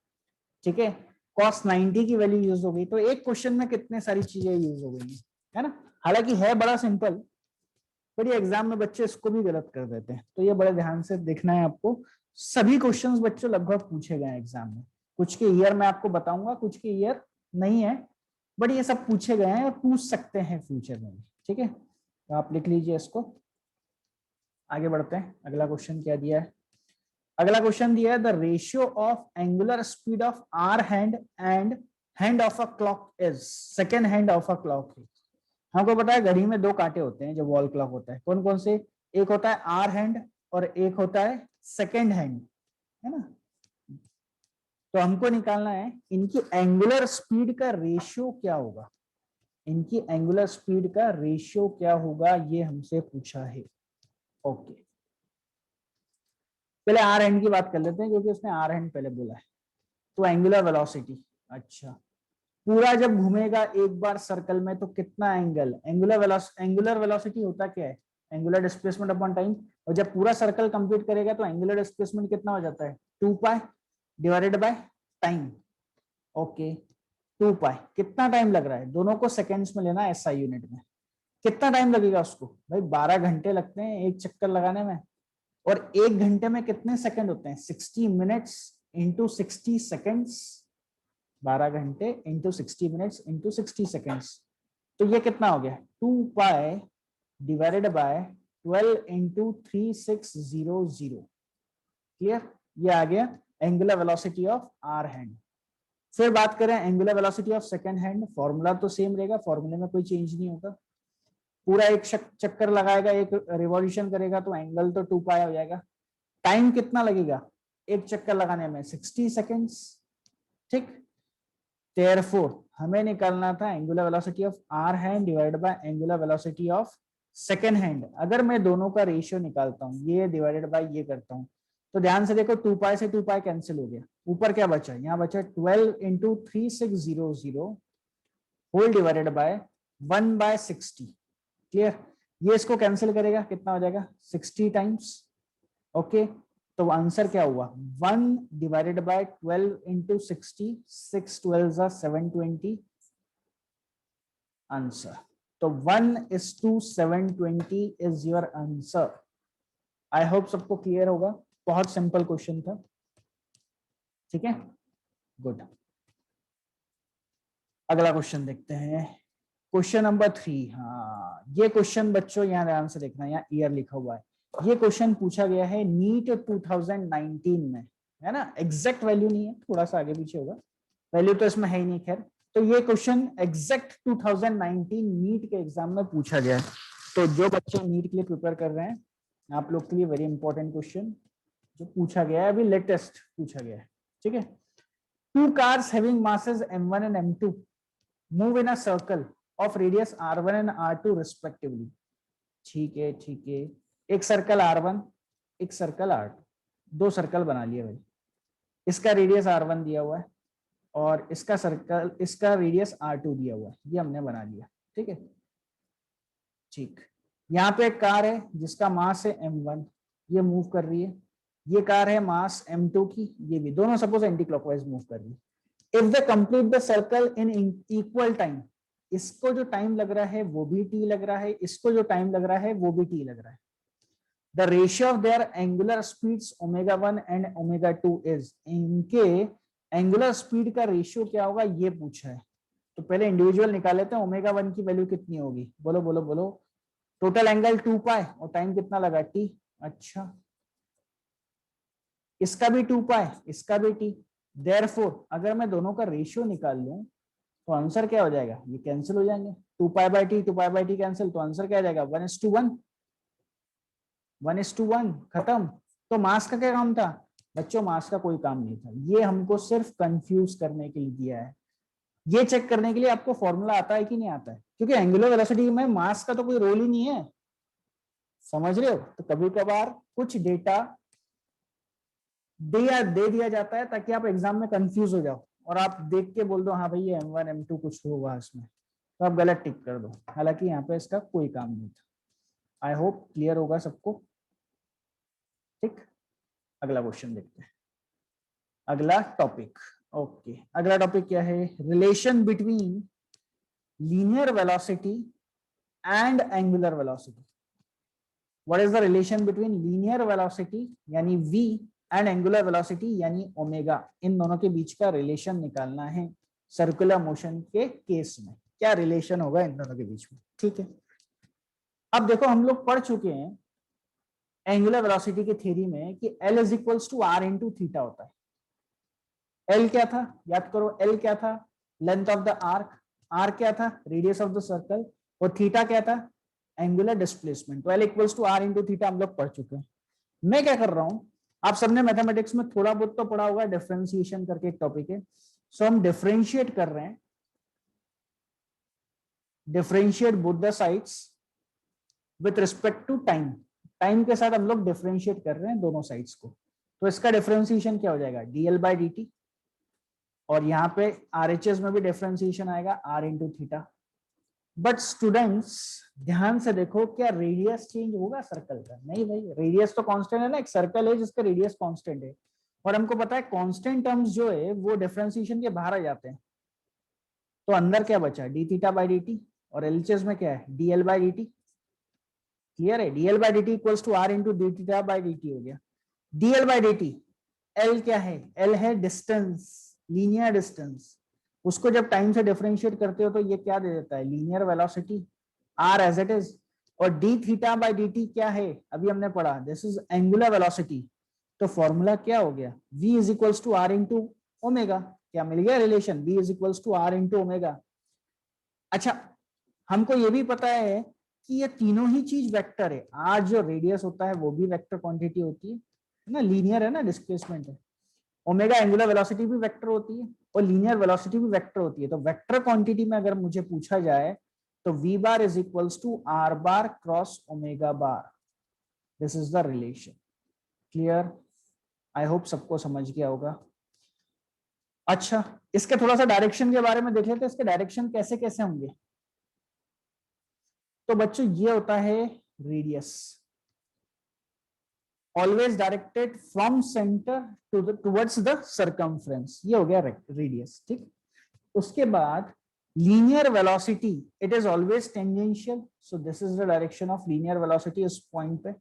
ठीक है। cos 90 की वैल्यू यूज हो गई। तो एक क्वेश्चन में कितने सारी चीजें यूज हो गई है ना। हालांकि है बड़ा सिंपल, बड़ी एग्जाम में बच्चे इसको भी गलत कर देते हैं, तो ये बड़े ध्यान से देखना है आपको। सभी क्वेश्चंस बच्चों लगभग पूछे गए हैं एग्जाम में, कुछ के ईयर मैं आपको बताऊंगा, कुछ के ईयर नहीं है, बट ये सब पूछे गए हैं और पूछ सकते हैं फ्यूचर में भी, ठीक है। तो आप लिख लीजिए इसको, आगे बढ़ते हैं। अगला क्वेश्चन क्या दिया है, अगला क्वेश्चन दिया है the ratio of angular speed of hour hand and hand of a clock is, second hand of a clock है। हमको पता है घड़ी में दो कांटे होते हैं जो वॉल क्लॉक होता है, कौन कौन से, एक होता है आर हैंड और एक होता है सेकेंड हैंड, है ना। तो हमको निकालना है इनकी एंगुलर स्पीड का रेशियो क्या होगा, इनकी एंगुलर स्पीड का रेशियो क्या होगा, ये हमसे पूछा है। ओके, पहले आर हैंड की बात कर लेते हैं क्योंकि उसने आर हैंड पहले बोला है। तो एंगुलर वेलोसिटी, अच्छा पूरा जब घूमेगा एक बार सर्कल में तो कितना एंगल, एंगुलर वेलोसिटी होता क्या है, एंगुलर डिस्प्लेसमेंट अपॉन टाइम, और जब पूरा सर्कल कंप्लीट करेगा तो एंगुलर डिस्प्लेसमेंट कितना हो जाता है, 2π डिवाइडेड बाय टाइम। ओके, 2π कितना टाइम लग रहा है, दोनों को सेकेंड्स में लेना है SI यूनिट में, कितना टाइम लगेगा उसको, भाई 12 घंटे लगते हैं एक चक्कर लगाने में, और एक घंटे में कितने सेकंड होते हैं, 60 मिनट्स इंटू 60 सेकेंड्स, 12 घंटे इंटू 60 मिनट्स इंटू 60 सेकेंड्स, तो ये कितना हो गया, 2π डिवाइडेड बाय 12 इंटू 3600। क्लियर, ये आ गया angular velocity of hour hand. फिर बात करें angular velocity of second hand, formula तो सेम रहेगा, फॉर्मूले में कोई चेंज नहीं होगा, पूरा एक चक्कर लगाएगा, एक रिवॉल्यूशन करेगा तो एंगल तो 2π हो जाएगा। टाइम कितना लगेगा एक चक्कर लगाने में, 60 सेकेंड्स, ठीक। Therefore, हमें निकालना था angular velocity of hour hand divide by angular velocity of second hand. अगर मैं दोनों का रेशियो निकालता हूँ, ये डिवाइडेड बाय ये करता हूँ, तो ध्यान से देखो 2π से 2π कैंसिल हो गया, ऊपर क्या बचा, यहाँ बचा 12 into 3600 whole divided by 1/60। Clear, ये इसको कैंसिल करेगा, कितना हो जाएगा 60 टाइम्स। ओके, तो आंसर क्या हुआ, 1 डिवाइडेड बाय 12 इंटू 60, 6 12 720 आंसर। तो 1:720 is your answer. I hope सबको क्लियर होगा, बहुत सिंपल क्वेश्चन था, ठीक है, गुड। अगला क्वेश्चन देखते हैं, क्वेश्चन नंबर 3। हाँ, ये क्वेश्चन बच्चों यहाँ ध्यान से देखना, यहाँ ईयर लिखा हुआ है, ये क्वेश्चन पूछा गया है नीट 2019 में, है ना, एग्जैक्ट वैल्यू नहीं है, थोड़ा सा आगे पीछे होगा, वैल्यू तो इसमें है ही नहीं खैर। तो ये क्वेश्चन एग्जैक्ट 2019 नीट के एग्जाम में पूछा गया है। तो जो बच्चे नीट के लिए प्रिपेयर कर रहे हैं, आप लोग के लिए वेरी इंपॉर्टेंट क्वेश्चन जो पूछा गया है, अभी लेटेस्ट पूछा गया है, ठीक है। 2 cars having masses m1 and m2 move in a circle of radius r1 and r2 respectively। ठीक है, ठीक है, एक सर्कल r1 एक सर्कल r2, दो सर्कल बना लिए भाई, इसका रेडियस r1 दिया हुआ है और इसका सर्कल, इसका रेडियस r2 दिया हुआ है, ये हमने बना लिया, ठीक है, ठीक। यहाँ पे एक कार है जिसका मास है m1, ये मूव कर रही है, ये कार है मास m2 की, ये भी दोनों सपोज एंटी क्लॉकवाइज मूव कर रही है। If they complete the circle in equal time, इसको जो टाइम लग रहा है वो भी t लग रहा है, इसको जो टाइम लग रहा है वो भी t लग रहा है। The ratio of their angular speeds ω1 and ω2 is, इनके एंगुलर स्पीड का रेशियो क्या होगा ये पूछा है। तो पहले इंडिविजुअल निकाल लेते हैं, ω1 की वैल्यू कितनी होगी, बोलो बोलो बोलो, टोटल एंगल 2 पाई और टाइम कितना लगा t। अच्छा, इसका भी 2 पाई, इसका भी t। देयरफॉर अगर मैं दोनों का रेशियो निकाल लूं तो आंसर क्या हो जाएगा, ये कैंसिल हो जाएंगे। 2 pi by T, 2 pi by T cancel, तो आंसर क्या आ जाएगा 1:1। 1:1 खत्म। तो मास का क्या काम था बच्चों, मास का कोई काम नहीं था, ये हमको सिर्फ कंफ्यूज करने के लिए दिया है। ये चेक करने के लिए आपको फॉर्मूला आता है कि नहीं आता है, क्योंकि एंगुलर वेलोसिटी में मास का तो कोई रोल ही नहीं है, समझ रहे हो। तो कभी कभार कुछ डेटा दे दिया जाता है ताकि आप एग्जाम में कंफ्यूज हो जाओ और आप देख के बोल दो हाँ भाई ये M1 M2 कुछ होगा इसमें, तो आप गलत टिक कर दो, हालांकि यहाँ पे इसका कोई काम नहीं था। आई होप क्लियर होगा सबको। ठीक, अगला क्वेश्चन देखते हैं, अगला टॉपिक। ओके, अगला टॉपिक क्या है, relation between linear velocity and angular velocity. What is the relation between linear velocity यानी v एंड एंगुलर वेलोसिटी यानी ओमेगा, इन दोनों के बीच का रिलेशन निकालना है सर्कुलर मोशन के केस में। क्या रिलेशन होगा इन दोनों के बीच में, ठीक है। अब देखो हम लोग पढ़ चुके हैं एंगुलर वेलोसिटी की थ्योरी में कि L is equals to R into theta होता है। L क्या था, याद करो, L क्या था, length of the arc, R क्या था, रेडियस ऑफ द सर्कल, और थीटा क्या था, एंगुलर डिस्प्लेसमेंट। तो L equals to R into theta हम लोग पढ़ चुके हैं। मैं क्या कर रहा हूं, आप सबने मैथमेटिक्स में थोड़ा बहुत तो पढ़ा होगा, डिफरेंशिएशन करके एक टॉपिक है। सो हम डिफरेंशिएट कर रहे हैं, differentiate both the sides with respect to time. Time के साथ हम लोग डिफरेंशिएट कर रहे हैं दोनों साइड्स को। तो इसका डिफरेंशिएशन क्या हो जाएगा, dl बाई dt, और यहाँ पे RHS में भी डिफरेंशिएशन आएगा r into theta. But students ध्यान से देखो, क्या रेडियस चेंज होगा सर्कल का, नहीं भाई, रेडियस तो कांस्टेंट है ना, एक सर्कल है जिसका रेडियस कांस्टेंट है, और हमको पता है कांस्टेंट टर्म्स जो है वो डिफरेंशिएशन के बाहर आ जाते हैं। तो अंदर क्या बचा, D theta by D T, और एलएचएस में क्या है, DL by D T. Clear है, DL by D T equals to R into D theta by D T हो गया। DL by D T, L क्या है, एल है डिस्टेंस, लीनियर डिस्टेंस, उसको जब टाइम से डिफरेंशिएट करते हो तो ये क्या दे देता है, linear velocity R as it is. और D theta by D T क्या है, अभी हमने पढ़ा, दिस इज एंगुलर वेलोसिटी। तो फॉर्मूला क्या हो गया, v is equals to R into omega. क्या मिल गया relation, v is equals to R into omega. अच्छा, हमको ये भी पता है कि ये तीनों ही चीज वेक्टर है। आर जो रेडियस होता है वो भी वेक्टर क्वांटिटी होती है ना, लीनियर है ना, डिस्प्लेसमेंट है। ओमेगा एंगुलर वेलोसिटी भी वेक्टर होती है और लीनियर वेलोसिटी भी वेक्टर होती है। तो वेक्टर क्वांटिटी में अगर मुझे पूछा जाए तो v bar is equals to R bar cross omega bar, this is the relation. Clear, I hope सबको समझ गया होगा। अच्छा, इसके थोड़ा सा डायरेक्शन के बारे में देख लेते हैं, इसके डायरेक्शन कैसे कैसे होंगे। तो बच्चों ये होता है radius, always directed from centre towards the circumference, ये हो गया रेडियस, ठीक। उसके बाद linear velocity, it is always tangential, so this is the direction of linear velocity इस पॉइंट पे,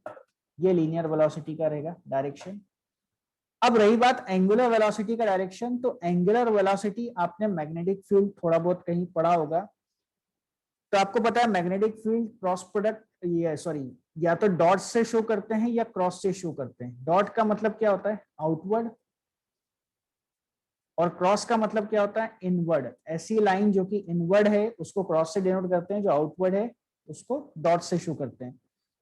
ये लीनियर वेलोसिटी का रहेगा डायरेक्शन। अब रही बात एंगुलर वेलोसिटी का डायरेक्शन, तो एंगुलर वेलोसिटी आपने मैग्नेटिक फील्ड थोड़ा बहुत कहीं पढ़ा होगा, तो आपको पता है मैग्नेटिक फील्ड क्रॉस प्रोडक्ट, ये सॉरी, या तो डॉट से शो करते हैं या क्रॉस से शो करते हैं। डॉट का मतलब क्या होता है, आउटवर्ड, और क्रॉस का मतलब क्या होता है, इनवर्ड। ऐसी लाइन जो कि इनवर्ड है उसको क्रॉस से डिनोट करते हैं, जो आउटवर्ड है उसको डॉट से शो करते हैं।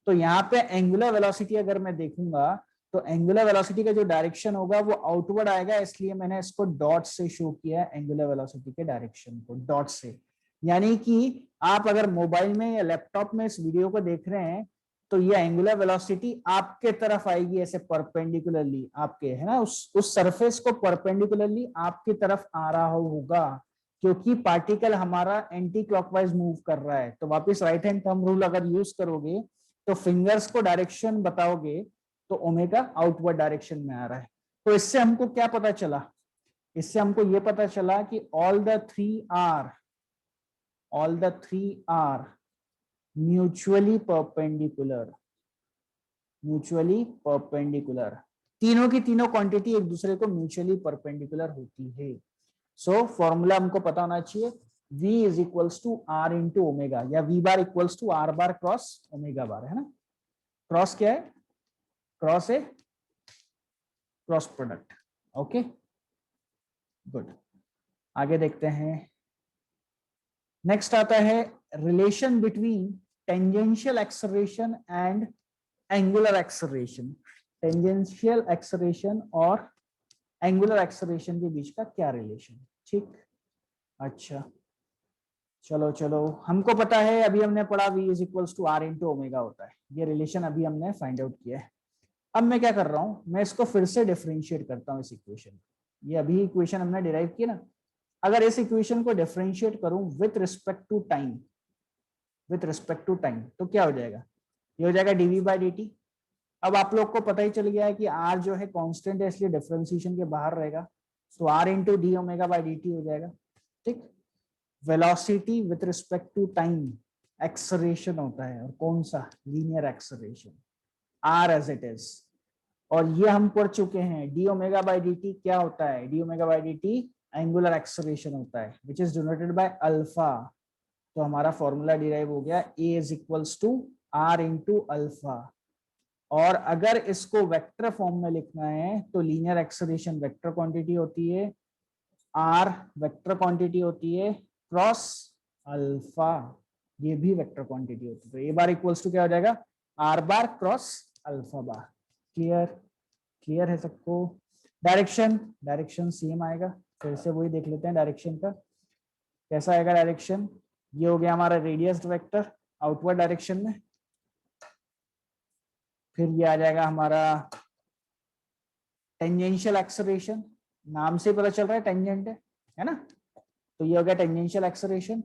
तो यहाँ पे एंगुलर वेलोसिटी अगर मैं देखूंगा तो एंगुलर वेलोसिटी का जो डायरेक्शन होगा वो आउटवर्ड आएगा, इसलिए मैंने इसको डॉट से शो किया एंगुलर वेलोसिटी के डायरेक्शन को, डॉट से। यानी कि आप अगर मोबाइल में या लैपटॉप में इस वीडियो को देख रहे हैं तो ये एंगुलर वेलोसिटी आपके तरफ आएगी, ऐसे परपेंडिकुलरली आपके, है ना, उस सरफेस को परपेंडिकुलरली आपकी तरफ आ रहा होगा, क्योंकि पार्टिकल हमारा एंटी क्लॉकवाइज मूव कर रहा है। तो वापस राइट हैंड थंब रूल अगर यूज करोगे तो फिंगर्स को डायरेक्शन बताओगे तो ओमेगा आउटवर्ड डायरेक्शन में आ रहा है। तो इससे हमको क्या पता चला, इससे हमको ये पता चला कि all the three are mutually perpendicular, mutually perpendicular, तीनों की तीनों क्वांटिटी एक दूसरे को म्यूचुअली परपेंडिकुलर होती है। सो फॉर्मूला हमको पता होना चाहिए, v is equals to r into omega, या v bar equals to r bar cross omega bar, है ना। क्रॉस क्या है, क्रॉस है क्रॉस प्रोडक्ट। ओके गुड, आगे देखते हैं। नेक्स्ट आता है relation between tangential acceleration and angular acceleration. Tangential acceleration और एंगुलर एक्सेलरेशन के बीच का क्या रिलेशन, ठीक। अच्छा चलो चलो, हमको पता है, अभी हमने पढ़ा v is equals to r into omega होता है, ये रिलेशन अभी हमने फाइंड आउट किया है। अब मैं क्या कर रहा हूं, मैं इसको फिर से डिफरेंशिएट करता हूं इस इक्वेशन। ये अभी इक्वेशन हमने डिराइव की ना, अगर इस इक्वेशन को डिफरेंशिएट करूं with respect to time, with respect to time, तो क्या हो जाएगा, ये हो जाएगा dv बाई dt। अब आप लोग को पता ही चल गया है कि r जो है कांस्टेंट है, इसलिए डिफरेंशिएशन के बाहर रहेगा, तो r into D omega by dt हो जाएगा, ठीक। Velocity with respect to time acceleration होता है, और कौन सा, linear acceleration, r as it is. और ये हम पढ़ चुके हैं, D omega by D T क्या होता है, D omega by D T angular acceleration होता है, which is denoted by alpha. तो हमारा फॉर्मूला डिराइव हो गया, A is equals to R into alpha. और अगर इसको वेक्टर फॉर्म में लिखना है तो लीनियर एक्सेलरेशन वेक्टर क्वांटिटी होती है, आर वेक्टर क्वांटिटी होती है, क्रॉस अल्फा ये भी वेक्टर क्वांटिटी होती है। तो ए बार इक्वल्स टू क्या हो जाएगा, are bar cross alpha bar. Clear, clear है सबको। डायरेक्शन, डायरेक्शन सेम आएगा, फिर से वही देख लेते हैं डायरेक्शन का कैसा आएगा। डायरेक्शन ये हो गया हमारा रेडियस वेक्टर आउटवर्ड डायरेक्शन में, फिर ये आ जाएगा हमारा टेंजेंशियल एक्सेलरेशन, नाम से पता चल रहा है टेंजेंट है ना, तो ये हो गया टेंजेंशियल एक्सेलरेशन।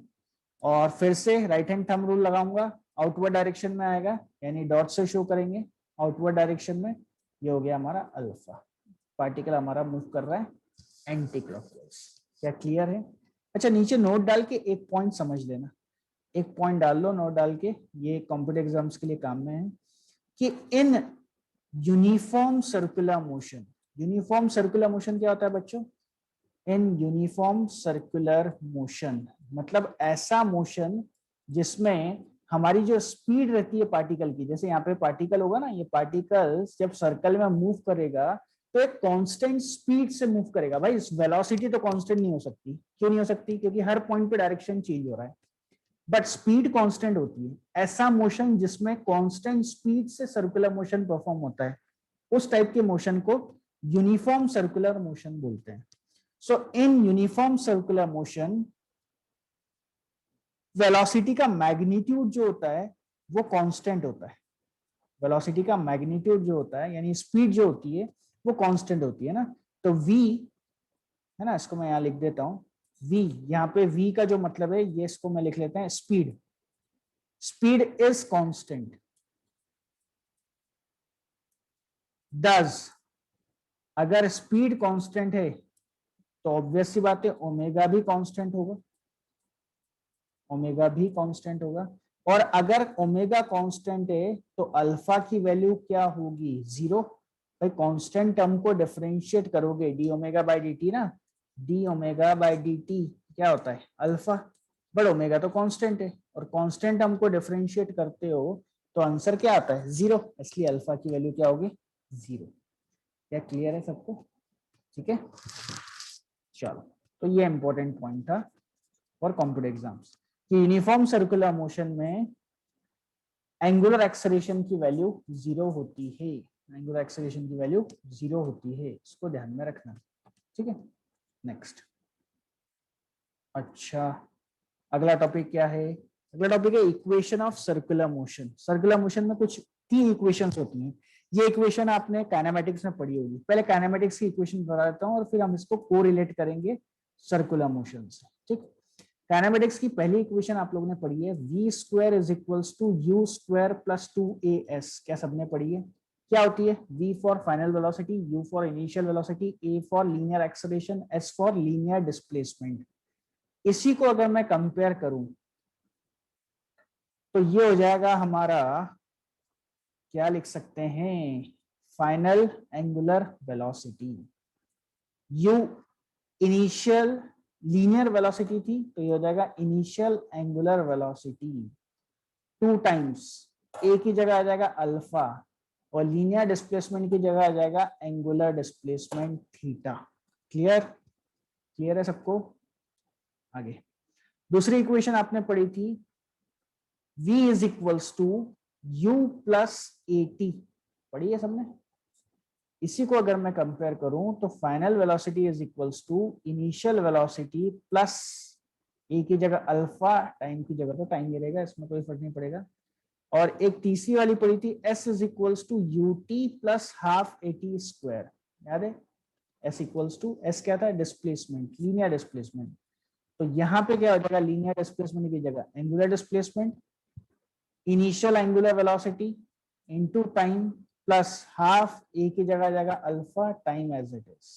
और फिर से राइट हैंड थंब रूल लगाऊंगा, आउटवर्ड डायरेक्शन में आएगा, यानी डॉट से शो करेंगे आउटवर्ड डायरेक्शन में, ये हो गया हमारा अल्फा। पार्टिकल हमारा मूव कर रहा है एंटी क्लॉकवाइज। क्या क्लियर है। अच्छा नीचे नोट डाल के एक पॉइंट समझ लेना, एक पॉइंट डाल लो नोट डाल के, ये कॉम्पिटिटिव एग्जाम्स के लिए काम में है, कि इन uniform circular motion, uniform circular motion क्या होता है बच्चों, इन यूनिफॉर्म सर्कुलर मोशन मतलब ऐसा मोशन जिसमें हमारी जो स्पीड रहती है पार्टिकल की, जैसे यहाँ पे पार्टिकल होगा ना, ये पार्टिकल जब सर्कल में मूव करेगा तो एक कांस्टेंट स्पीड से मूव करेगा। भाई वेलोसिटी तो कांस्टेंट नहीं हो सकती, क्यों नहीं हो सकती, क्योंकि हर पॉइंट पे डायरेक्शन चेंज हो रहा है, बट स्पीड कांस्टेंट होती है। ऐसा मोशन जिसमें कांस्टेंट स्पीड से सर्कुलर मोशन परफॉर्म होता है, उस टाइप के मोशन को यूनिफॉर्म सर्कुलर मोशन बोलते हैं। So in uniform circular motion velocity का मैग्नीट्यूड जो होता है वो कांस्टेंट होता है, वेलोसिटी का मैग्नीट्यूड जो होता है यानी स्पीड जो होती है वो कांस्टेंट होती है ना। तो v है ना, इसको मैं यहाँ लिख देता हूँ v, यहाँ पे v का जो मतलब है ये इसको मैं लिख लेते हैं speed, speed is constant, does अगर स्पीड कांस्टेंट है तो ऑब्वियस सी बात है ओमेगा भी कांस्टेंट होगा, ओमेगा भी कांस्टेंट होगा। और अगर ओमेगा कांस्टेंट है तो अल्फा की वैल्यू क्या होगी, जीरो। भाई कांस्टेंट टर्म को डिफरेंशिएट करोगे D omega by D T ना, D omega by D T क्या होता है अल्फा, बट ओमेगा तो कांस्टेंट है, और कांस्टेंट टर्म को डिफरेंशिएट करते हो तो आंसर क्या आता है जीरो, इसलिए अल्फा की वैल्यू क्या होगी जीरो। क्या क्लियर है सबको, ठीक है। चलो तो ये इंपॉर्टेंट पॉइंट था फॉर कॉम्पिटिटिव एग्जाम्स कि यूनिफॉर्म सर्कुलर मोशन में एंगुलर एक्सेलरेशन की वैल्यू जीरो होती है, एंगुलर एक्सेलरेशन की वैल्यू जीरो होती है, इसको ध्यान में रखना, ठीक है। नेक्स्ट, अच्छा अगला टॉपिक क्या है, अगला टॉपिक है equation of circular motion. Circular motion में कुछ तीन इक्वेशंस होती हैं, ये इक्वेशन आपने काइनेमेटिक्स में पढ़ी होगी, पहले काइनेमेटिक्स की इक्वेशन बता देता हूँ और फिर हम इसको कोरिलेट करेंगे सर्कुलर मोशन से, ठीक। काइनेमेटिक्स की पहली इक्वेशन आप लोगों ने पढ़ी है, v square is equals to u square plus 2as, क्या सबने पढ़ी है, क्या होती है, v for final velocity, u for initial velocity, a for linear acceleration, s for linear displacement. इसी को अगर मैं कंपेयर करूं तो ये हो जाएगा हमारा, क्या लिख सकते हैं, final angular velocity, u initial linear velocity थी तो ये हो जाएगा इनिशियल एंगुलर वेलोसिटी 2 टाइम्स ए की जगह आ जाएगा अल्फा और लीनियर डिस्प्लेसमेंट की जगह आ जाएगा angular displacement theta. Clear? Clear है सबको? आगे दूसरी इक्वेशन आपने पढ़ी थी v is equals to u plus at, पढ़ी है सबने? इसी को अगर मैं कंपेयर करूं तो final velocity is equals to initial velocity plus A की जगह अल्फा, टाइम की जगह तो टाइम ही रहेगा, इसमें कोई फर्क नहीं पड़ेगा। और एक तीसरी वाली पड़ी थी s is equals to ut plus half at square, याद है? s इक्वल्स टू s क्या था? Displacement, linear displacement. तो यहाँ पे क्या हो जाएगा? लीनियर डिस्प्लेसमेंट की जगह angular displacement, initial angular velocity into time plus half A की जगह आ जाएगा alpha, time as it is.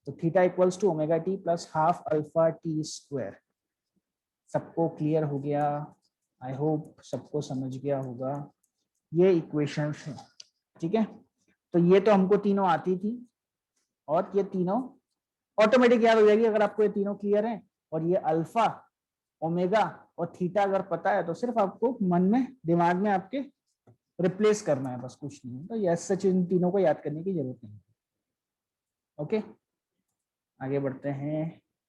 तो theta equals to omega T plus half alpha T square. सबको क्लियर हो गया? आई होप सबको समझ गया होगा। ये इक्वेशंस हैं, ठीक है? तो ये तो हमको तीनों आती थी और ये तीनों ऑटोमेटिक याद हो जाएगी अगर आपको ये तीनों क्लियर है। और ये अल्फा, ओमेगा और थीटा अगर पता है तो सिर्फ आपको मन में, दिमाग में आपके रिप्लेस करना है, बस कुछ नहीं है। तो यस सच इन तीनों को याद करने की जरूरत नहीं है। ओके, आगे बढ़ते हैं।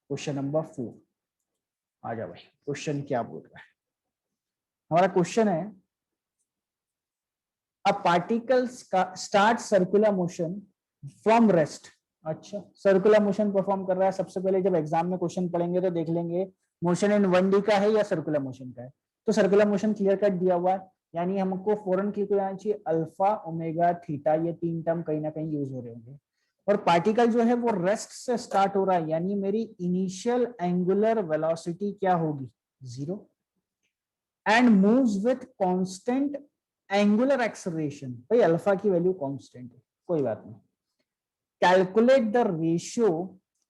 क्वेश्चन नंबर 4 आ जाओ भाई। क्वेश्चन क्या बोल रहा है? हमारा क्वेश्चन है a particle start circular motion from rest. अच्छा, सर्कुलर मोशन परफॉर्म कर रहा है। सबसे पहले जब एग्जाम में क्वेश्चन पढ़ेंगे तो देख लेंगे मोशन इन 1D का है या सर्कुलर मोशन का है। तो सर्कुलर मोशन क्लियर कट दिया हुआ है, यानी हमको फौरन क्लिक हो जाना चाहिए अल्फा, ओमेगा, थीटा, ये तीन टर्म कहीं ना कहीं यूज हो रहे होंगे। और पार्टिकल जो है वो रेस्ट से स्टार्ट हो रहा है, यानी मेरी इनिशियल एंगुलर वेलोसिटी क्या होगी? 0। And moves with constant angular acceleration. भाई अल्फा की वैल्यू कांस्टेंट है, कोई बात नहीं। Calculate the ratio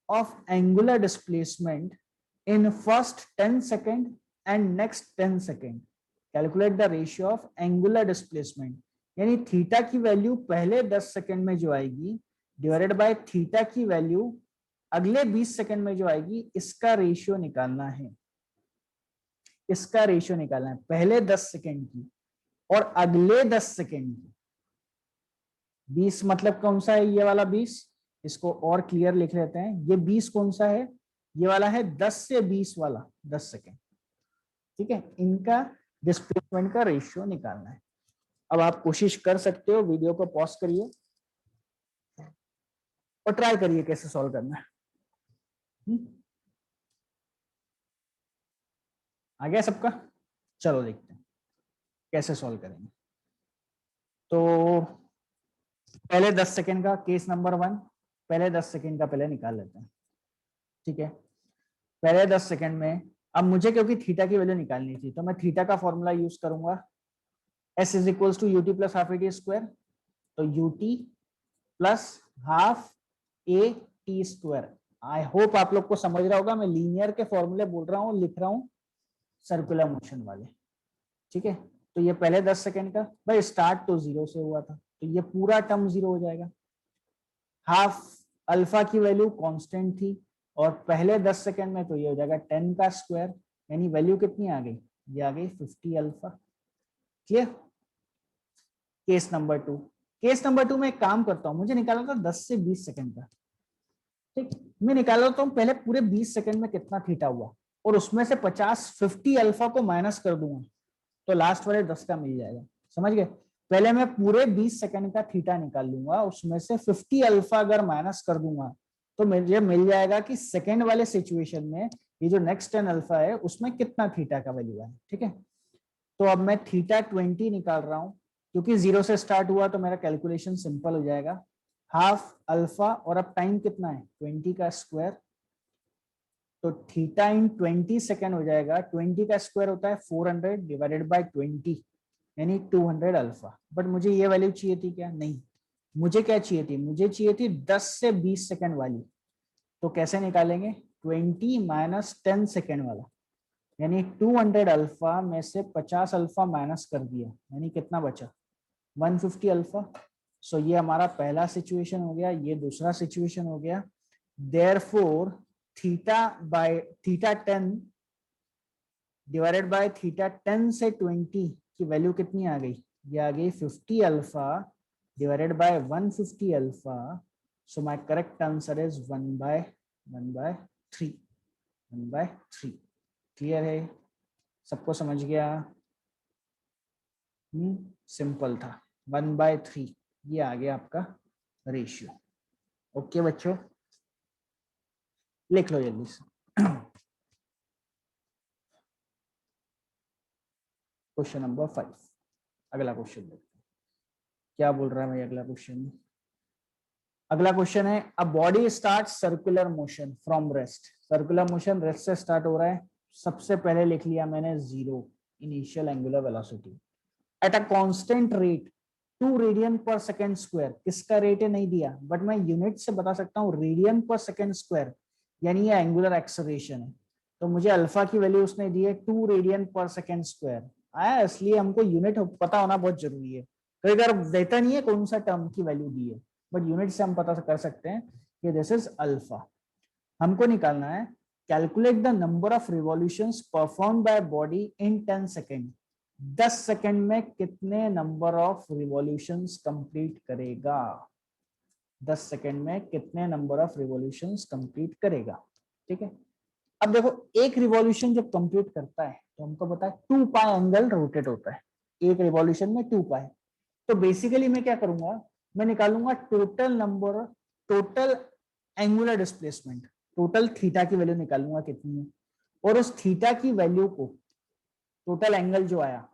of angular displacement in first 10 second and next 10 second. Calculate the ratio of angular displacement, यानी थीटा की वैल्यू पहले 10 सेकेंड में जो आएगी डिवाइडेड बाय थीटा की वैल्यू अगले 20 सेकेंड में जो आएगी, इसका रेशियो निकालना है। इसका रेशियो निकालना है पहले 10 सेकेंड की और अगले 10 सेकेंड की। 20 मतलब कौन सा है? ये वाला 20, इसको और क्लियर लिख लेते हैं। ये 20 कौन सा है? ये वाला है 10 से 20 वाला, 10 सेकेंड, ठीक है? इनका डिस्प्लेसमेंट का रेशियो निकालना है। अब आप कोशिश कर सकते हो, वीडियो को पॉज करिए और ट्राई करिए कैसे सॉल्व करना है। आ गया सबका? चलो देखते हैं कैसे सॉल्व करेंगे। तो पहले 10 सेकेंड का केस नंबर 1, पहले 10 सेकेंड का पहले निकाल लेते हैं, ठीक है? पहले 10 सेकेंड में अब मुझे क्योंकि थीटा की वैल्यू निकालनी थी तो मैं थीटा का फॉर्मूला यूज करूंगा, s is equals to UT plus half A T square. तो UT plus half A T square. I hope आप लोग को समझ रहा होगा, मैं लीनियर के फॉर्मूले बोल रहा हूँ, लिख रहा हूँ सर्कुलर मोशन वाले, ठीक है? तो ये पहले 10 सेकेंड का, भाई स्टार्ट तो 0 से हुआ था तो ये पूरा टर्म 0 हो जाएगा। हाफ अल्फा की वैल्यू कांस्टेंट थी और पहले 10 सेकेंड में तो ये हो जाएगा 10 का स्क्वायर, यानी वैल्यू कितनी आ गई? ये आ गई 50 alpha. Clear? Case number 2, case number 2 में एक काम करता हूं, मुझे निकालना था 10 से 20 सेकेंड का, ठीक? मैं निकाल लेता हूं पहले पूरे 20 सेकेंड में कितना थीटा हुआ और उसमें से 50 अल्फा को माइनस कर दूंगा तो लास्ट वाले 10 का मिल जाएगा। समझ गए? पहले मैं पूरे 20 सेकंड का थीटा निकाल लूंगा, उसमें से 50 अल्फा अगर माइनस कर दूंगा तो मुझे मिल जाएगा कि सेकंड वाले सिचुएशन में ये जो नेक्स्ट 10 अल्फा है उसमें कितना थीटा का वैल्यू है, ठीक है? तो अब मैं थीटा 20 निकाल रहा हूं, क्योंकि 0 से स्टार्ट हुआ तो मेरा कैलकुलेशन सिंपल हो जाएगा। हाफ अल्फा और अब टाइम कितना है? 20 का स्क्वायर, तो थीटा इन 20 सेकेंड हो जाएगा। 20 का स्क्वायर होता है 400 डिवाइडेड बाय 20, यानी 200 अल्फा। बट मुझे ये वैल्यू चाहिए थी क्या? नहीं, मुझे क्या चाहिए थी? मुझे चाहिए थी 10 से 20 सेकेंड वाली। तो कैसे निकालेंगे? 20 माइनस 10 सेकेंड वाला, यानी 200 अल्फा में से 50 अल्फा माइनस कर दिया, यानी कितना बचा? 150 अल्फा। सो ये हमारा पहला सिचुएशन हो गया, ये दूसरा सिचुएशन हो गया। Therefore theta 10 divided by theta 10 से 20 की वैल्यू कितनी आ गई? ये आ गई 50 alpha divided by 150 alpha. So my correct answer is 1/3. Clear है? सबको समझ गया? सिंपल था. 1/3 ये आ गया आपका रेशियो. ओके बच्चों, लिख लो जल्दी से. Question number 5. अगला क्वेश्चन देखते हैं क्या बोल रहा है भाई. अगला क्वेश्चन है a body start circular motion from rest. Circular motion rest से स्टार्ट हो रहा है. सबसे पहले लिख लिया मैंने 0 initial angular velocity at a constant rate 2 radian पर सेकेंड स्क्वायर. किसका रेट है नहीं दिया, बट मैं यूनिट से बता सकता हूँ रेडियन पर सेकेंड स्क्वायर, यानी ये एंगुलर एक्सेलरेशन है. तो मुझे अल्फा की वैल्यू उसने दी है 2 रेडियन पर सेकेंड स्क्वायर आया, इसलिए हमको यूनिट पता होना बहुत जरूरी है. कई बार देता नहीं है कौन सा टर्म की वैल्यू दी है, बट यूनिट से हम पता कर सकते हैं कि दिस इज अल्फा. हमको निकालना है calculate the number of revolutions perform by body in 10 second. 10 second में कितने नंबर ऑफ रिवॉल्यूशंस कंप्लीट करेगा? 10 सेकेंड में कितने नंबर ऑफ रिवॉल्यूशंस कंप्लीट करेगा? ठीक है. अब देखो एक रिवॉल्यूशन जब कंप्लीट करता है तो हमको पता है 2 पाई एंगल रोटेट होता है. एक रिवॉल्यूशन में 2 पाई. तो बेसिकली मैं क्या करूंगा, मैं निकालूंगा total angular displacement. Total theta की वैल्यू निकालूंगा कितनी है, और उस थीटा की वैल्यू को टोटल एंगल जो आया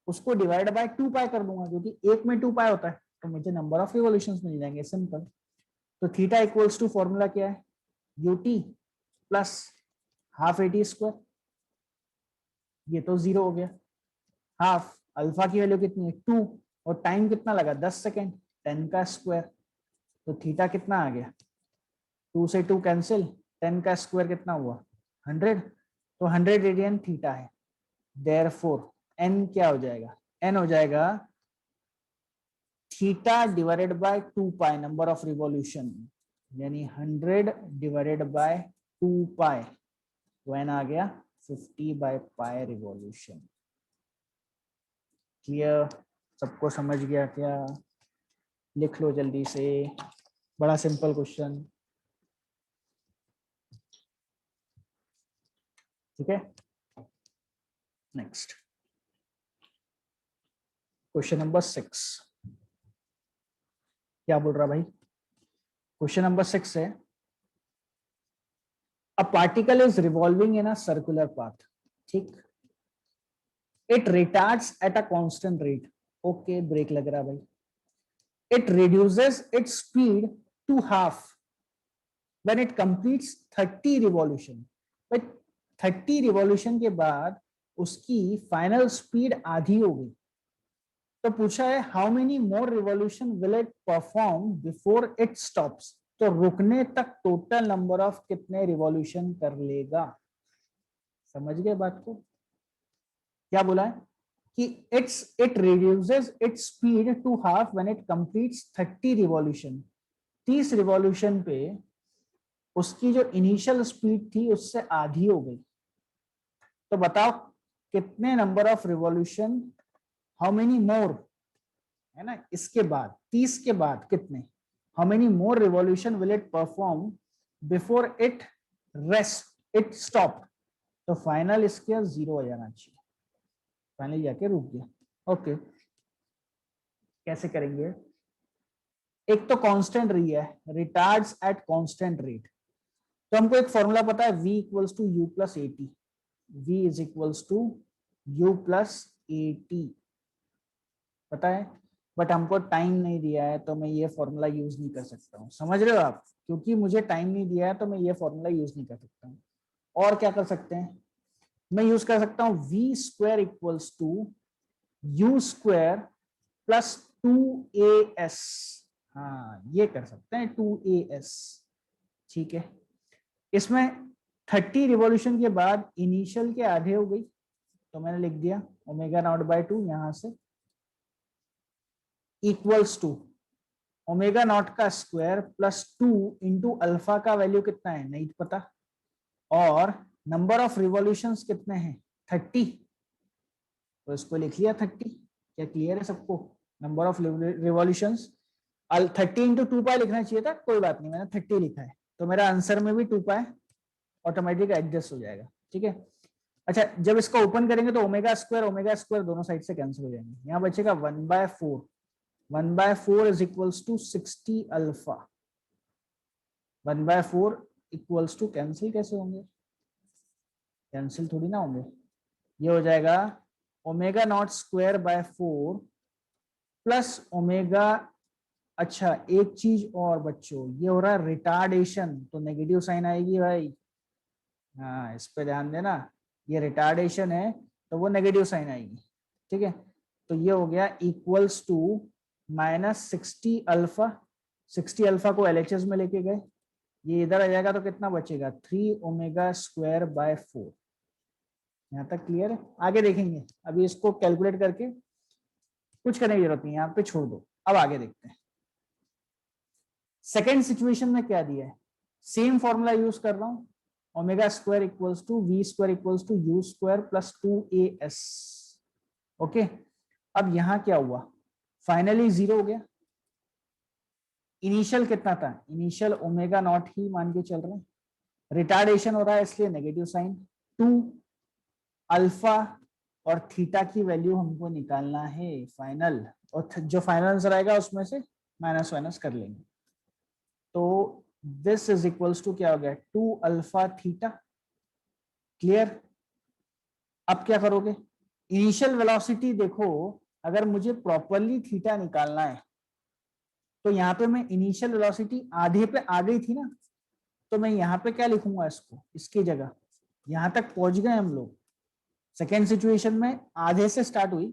उसको डिवाइड बाय 2 पाई कर दूंगा, क्योंकि एक में 2 पाई होता है, तो मुझे नंबर ऑफ रिवॉल्यूशंस मिल जाएंगे. सिंपल. तो थीटा इक्वल्स टू फॉर्मूला क्या है? UT plus half eighty square. ये तो 0 हो गया. हाफ अल्फा की वैल्यू कितनी है? 2. और टाइम कितना लगा? 10 सेकेंड. 10 का स्क्वायर. तो थीटा कितना आ गया? 2 से 2 कैंसिल. 10 का स्क्वायर कितना हुआ? 100. तो 100 रेडियन थीटा है. देयरफॉर एन क्या हो जाएगा? एन हो जाएगा theta divided by 2 pi number of revolution, यानी 100 डिवाइडेड बाय 2 पाई. तो एन आ गया 50/पाई रिवॉल्यूशन. क्लियर? सबको समझ गया क्या? लिख लो जल्दी से. बड़ा सिंपल क्वेश्चन. ठीक है. Next question number 6. क्या बोल रहा भाई? क्वेश्चन नंबर 6 है a particle is revolving in a circular path. ठीक. It retards at a constant rate. Okay, break लग रहा भाई. It reduces its speed to half when it completes 30 revolution. But 30 revolution के बाद उसकी फाइनल स्पीड आधी हो गई. तो पूछा है how many more revolution will it perform before it stops. तो रुकने तक टोटल नंबर ऑफ कितने रिवॉल्यूशन कर लेगा? समझ गए बात को? क्या बोला है कि it reduces its speed to half when it completes 30 revolution. 30 revolution पे उसकी जो इनिशियल स्पीड थी उससे आधी हो गई. तो बताओ कितने number of revolution, how many more, है ना, इसके बाद 30 के बाद कितने, how many more revolution will it perform before it rest it stop. तो फाइनल इसके 0 हो जाना चाहिए. फाइनल जाके रुक गया. ओके. कैसे करेंगे? एक तो कांस्टेंट रही है, रिटार्ड्स एट कांस्टेंट रेट. तो हमको एक फॉर्मूला पता है v equals to u plus A T. v is equals to u plus A T पता है, बट हमको टाइम नहीं दिया है तो मैं ये फॉर्मूला यूज नहीं कर सकता हूँ. समझ रहे हो आप? क्योंकि मुझे टाइम नहीं दिया है तो मैं ये फॉर्मूला यूज नहीं कर सकता हूँ. और क्या कर सकते हैं? मैं यूज कर सकता हूँ v square equals to u square plus 2as. हाँ, ये कर सकते हैं 2as. ठीक है. इसमें 30 रिवॉल्यूशन के बाद इनिशियल के आधे हो गई, तो मैंने लिख दिया ओमेगा नॉट बाय 2 यहां से इक्वल्स टू ओमेगा नॉट का स्क्वायर प्लस 2 इंटू अल्फा का वैल्यू कितना है नहीं पता, और नंबर ऑफ रिवॉल्यूशंस कितने हैं 30, तो इसको लिख लिया 30। क्या क्लियर है सबको? नंबर ऑफ रिवॉल्यूशंस 30 इंटू 2 पाई लिखना चाहिए था, कोई बात नहीं, मैंने 30 लिखा है, तो मेरा आंसर में भी 2 पाई ऑटोमेटिक एडजस्ट हो जाएगा। ठीक है, अच्छा जब इसको ओपन करेंगे तो ओमेगा स्क्वायर दोनों साइड से कैंसिल हो जाएंगे, यहाँ बचेगा 1/4, 1/4 is equals to 60 alpha, 1/4 equals to, cancel कैसे होंगे, कैंसिल थोड़ी ना होंगे, ये हो जाएगा omega naught square by 4 plus omega, अच्छा एक चीज और बच्चों, ये हो रहा है रिटार्डेशन, तो नेगेटिव साइन आएगी भाई, हाँ इस पे ध्यान देना, ये रिटार्डेशन है तो वो नेगेटिव साइन आएगी। ठीक है, तो ये हो गया इक्वल्स टू -60 अल्फा, 60 अल्फा को LHS में लेके गए, ये इधर आ जाएगा तो कितना बचेगा 3 ओमेगा स्क्वायर बाय 4। यहाँ तक क्लियर है? आगे देखेंगे, अभी इसको कैलकुलेट करके कुछ करने की जरूरत नहीं है, यहाँ पे छोड़ दो। अब आगे देखते हैं, सेकेंड सिचुएशन में क्या दिया है, सेम फॉर्मूला यूज कर रहा हूं, omega square equals to V square equals to U square plus 2as। Okay, अब यहां क्या हुआ, फाइनली 0 हो गया, इनिशियल कितना था, इनिशियल ओमेगा नॉट ही मान के चल रहे हैं, रिटार्डेशन हो रहा है इसलिए नेगेटिव साइन, 2 अल्फा और थीटा की वैल्यू हमको निकालना है फाइनल, और जो फाइनल आंसर आएगा उसमें से माइनस माइनस कर लेंगे, तो दिस इज इक्वल्स टू क्या हो गया 2 अल्फा थीटा। क्लियर? अब क्या करोगे, इनिशियल वेलोसिटी देखो, अगर मुझे प्रॉपरली थीटा निकालना है तो यहाँ पे मैं इनिशियल वेलोसिटी आधे पे आ गई थी ना, तो मैं यहाँ पे क्या लिखूंगा, इसको इसकी जगह, यहाँ तक पहुंच गए हम लोग, सेकेंड सिचुएशन में आधे से स्टार्ट हुई,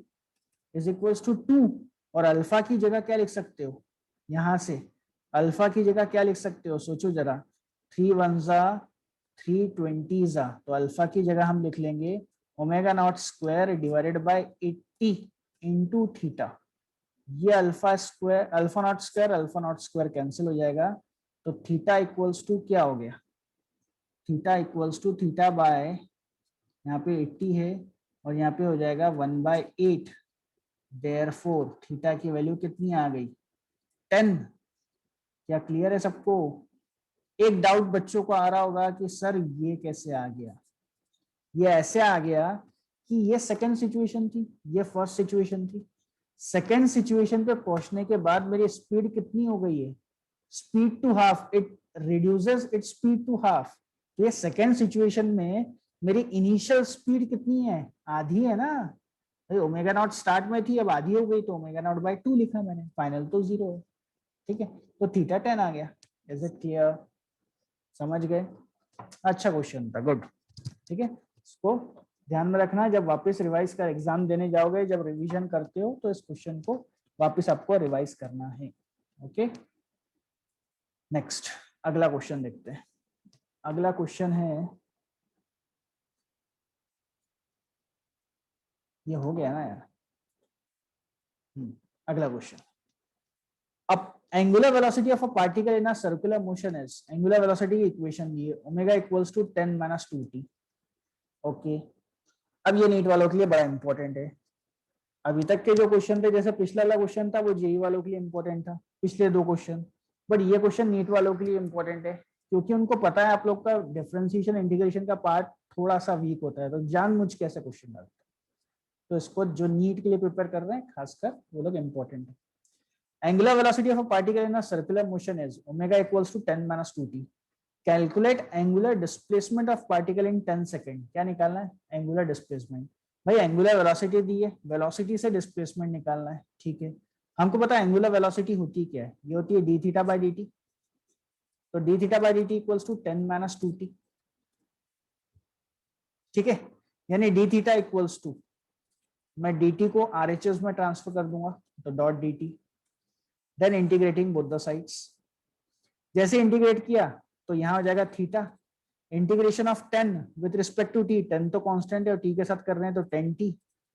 इज इक्वल्स टू 2, और अल्फा की जगह क्या लिख सकते हो, यहां से अल्फा की जगह क्या लिख सकते हो, सोचो जरा, 3 1 जा 3 20 जा, तो अल्फा की जगह हम लिख लेंगे omega naught square divided by 80 into theta, ये अल्फा नॉट स्क्वायर कैंसिल हो जाएगा, तो थीटा इक्वल्स टू क्या हो गया, theta equals to theta by, यहाँ पे 80 है और यहाँ पे हो जाएगा 1/8, देयरफॉर थीटा की वैल्यू कितनी आ गई 10। क्या क्लियर है सबको? एक डाउट बच्चों को आ रहा होगा कि सर ये कैसे आ गया, ये ऐसे आ गया कि ये सेकंड सिचुएशन थी, ये फर्स्ट सिचुएशन थी, सेकंड सिचुएशन पे पहुंचने के बाद मेरी स्पीड कितनी हो गई है, speed to half, it reduces its speed to half, तो ये सेकंड सिचुएशन में मेरी इनिशियल स्पीड कितनी है, आधी है ना, ओमेगा नॉट स्टार्ट में थी अब आधी हो गई, तो ओमेगा नॉट बाय 2 लिखा मैंने, फाइनल तो 0 है। ठीक है, तो थीटा 10 आ गया। Is it clear? समझ गए? अच्छा क्वेश्चन था, गुड। ठीक है, इसको ध्यान में रखना, जब वापस रिवाइज कर एग्जाम देने जाओगे, जब रिवीजन करते हो तो इस क्वेश्चन को वापस आपको रिवाइज करना है। ओके, नेक्स्ट अगला क्वेश्चन देखते हैं। अगला क्वेश्चन है, ये हो गया ना यार, अगला क्वेश्चन, अब angular velocity of a particle in a circular motion is, angular velocity की इक्वेशन दी है, omega equals to 10 - 2t। Okay, अब ये नीट वालों के लिए बड़ा इंपॉर्टेंट है, अभी तक के जो क्वेश्चन थे, जैसे पिछला वाला क्वेश्चन था वो जेई वालों के लिए इंपॉर्टेंट था, पिछले 2 क्वेश्चन, बट ये क्वेश्चन नीट वालों के लिए इंपॉर्टेंट है, क्योंकि उनको पता है आप लोग का डिफरेंशिएशन इंटीग्रेशन का पार्ट थोड़ा सा वीक होता है, तो जानबूझ के ऐसे क्वेश्चन डालते हैं, तो इसको जो नीट के लिए प्रिपेयर कर रहे हैं खासकर वो लोग इंपॉर्टेंट है। Angular velocity of a particle in a circular motion is omega equals to 10 - 2t. Calculate angular displacement of particle in 10 second. क्या निकालना है? Angular displacement. भाई एंगुलर वेलोसिटी दी है, वेलोसिटी से डिस्प्लेसमेंट निकालना है। ठीक है, हमको पता है एंगुलर वेलोसिटी होती क्या है, ये होती है D theta by D T, तो D theta by D T equals to 10 - 2t। ठीक है, यानी डी थीटा इक्वल्स टू, मैं डी टी को आरएचएस में ट्रांसफर कर दूंगा, तो dot D T, then integrating both the sides, जैसे इंटीग्रेट किया तो यहाँ हो जाएगा theta, integration of 10 with respect to T, 10 तो कांस्टेंट है और टी के साथ कर रहे हैं तो 10t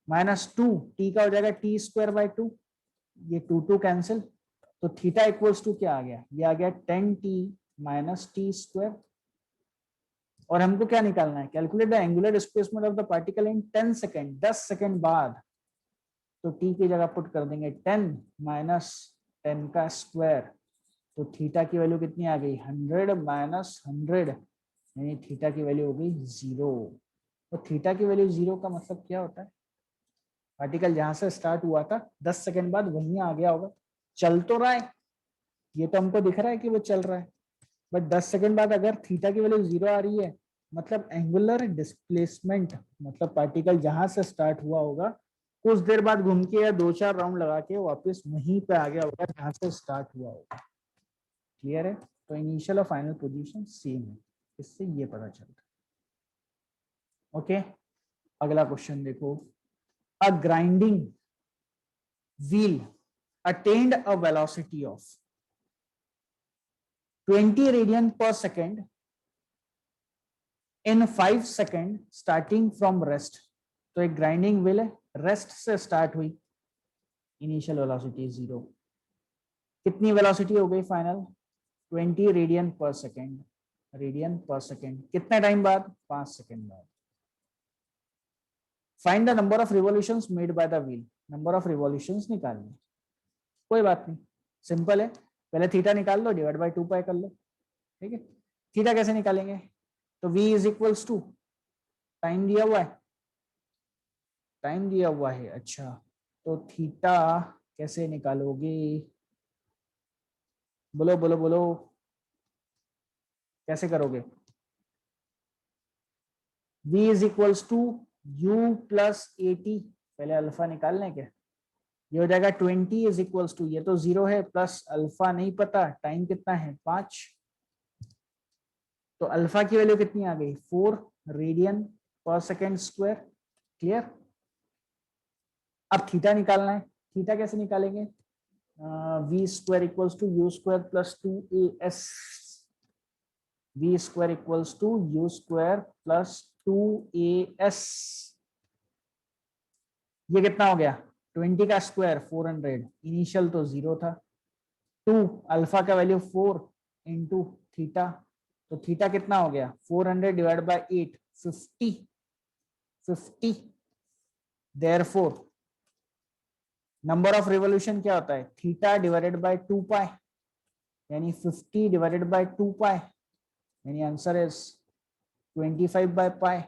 -2, टी का हो जाएगा टी स्क्वायर बाई 2, ये 2 कैंसिल, तो थीटा इक्वल्स टू क्या आ गया, ये आ गया 10t - t स्क्वायर। और हमको क्या निकालना है, calculate the angular displacement of the particle in 10 second, 10 second बाद। तो टी की जगह पुट कर देंगे 10 माइनस 10 का स्क्वायर, तो थीटा की वैल्यू कितनी आ गई, 100 माइनस 100, यानी थीटा की वैल्यू हो गई 0। तो थीटा की वैल्यू 0 का मतलब क्या होता है, पार्टिकल जहां से स्टार्ट हुआ था 10 सेकेंड बाद वहीं आ गया होगा। चल तो रहा है, ये तो हमको दिख रहा है कि वो चल रहा है, बट 10 सेकेंड बाद अगर थीटा की वैल्यू 0 आ रही है, मतलब एंगुलर डिस्प्लेसमेंट, मतलब पार्टिकल जहां से स्टार्ट हुआ होगा कुछ देर बाद घूम के या 2-4 राउंड लगा के वापस वहीं पे आ गया होगा जहां से स्टार्ट हुआ होगा। क्लियर है? तो इनिशियल और फाइनल पोजीशन सेम है, इससे ये पता चलता है। ओके, अगला क्वेश्चन देखो। A grinding wheel attend a velocity of 20 radian पर second in 5 second starting from rest. तो एक ग्राइंडिंग व्हील है, रेस्ट से स्टार्ट हुई, इनिशियल वेलोसिटी 0, कितनी वेलोसिटी हो गई फाइनल, 20 रेडियन पर सेकेंड, रेडियन पर सेकेंड, कितने टाइम बाद, 5 सेकेंड बाद। Find the number of revolutions made by the wheel, number of revolutions निकालनी। कोई बात नहीं, सिंपल है, पहले थीटा निकाल लो, डिवाइड बाय 2 पाई कर लो। ठीक है, थीटा कैसे निकालेंगे, तो v is equals to, time दिया हुआ है, टाइम दिया हुआ है, अच्छा, तो थीटा कैसे निकालोगे, बोलो बोलो बोलो, कैसे करोगे। v is equals to u plus A T, पहले अल्फा निकालना है क्या, ये हो जाएगा 20 इज इक्वल्स टू, ये तो 0 है, प्लस अल्फा नहीं पता, टाइम कितना है 5, तो अल्फा की वैल्यू कितनी आ गई 4 रेडियन पर सेकेंड स्क्वायर। क्लियर, अब थीटा निकालना है, थीटा कैसे निकालेंगे, V square equals to U square plus 2as, V square equals to U square plus 2as, ये कितना हो गया 20 का स्क्वायर 400, इनिशियल तो 0 था, 2 अल्फा का वैल्यू 4 इंटू थीटा, तो थीटा कितना हो गया 400 divide by 8, 50, 50, therefore number of revolution क्या होता है, थीटा डिवाइडेड बाय 2 पाई, यानी 50 डिवाइडेड बाय 2 पाई, यानी आंसर इज 25 बाय पाई।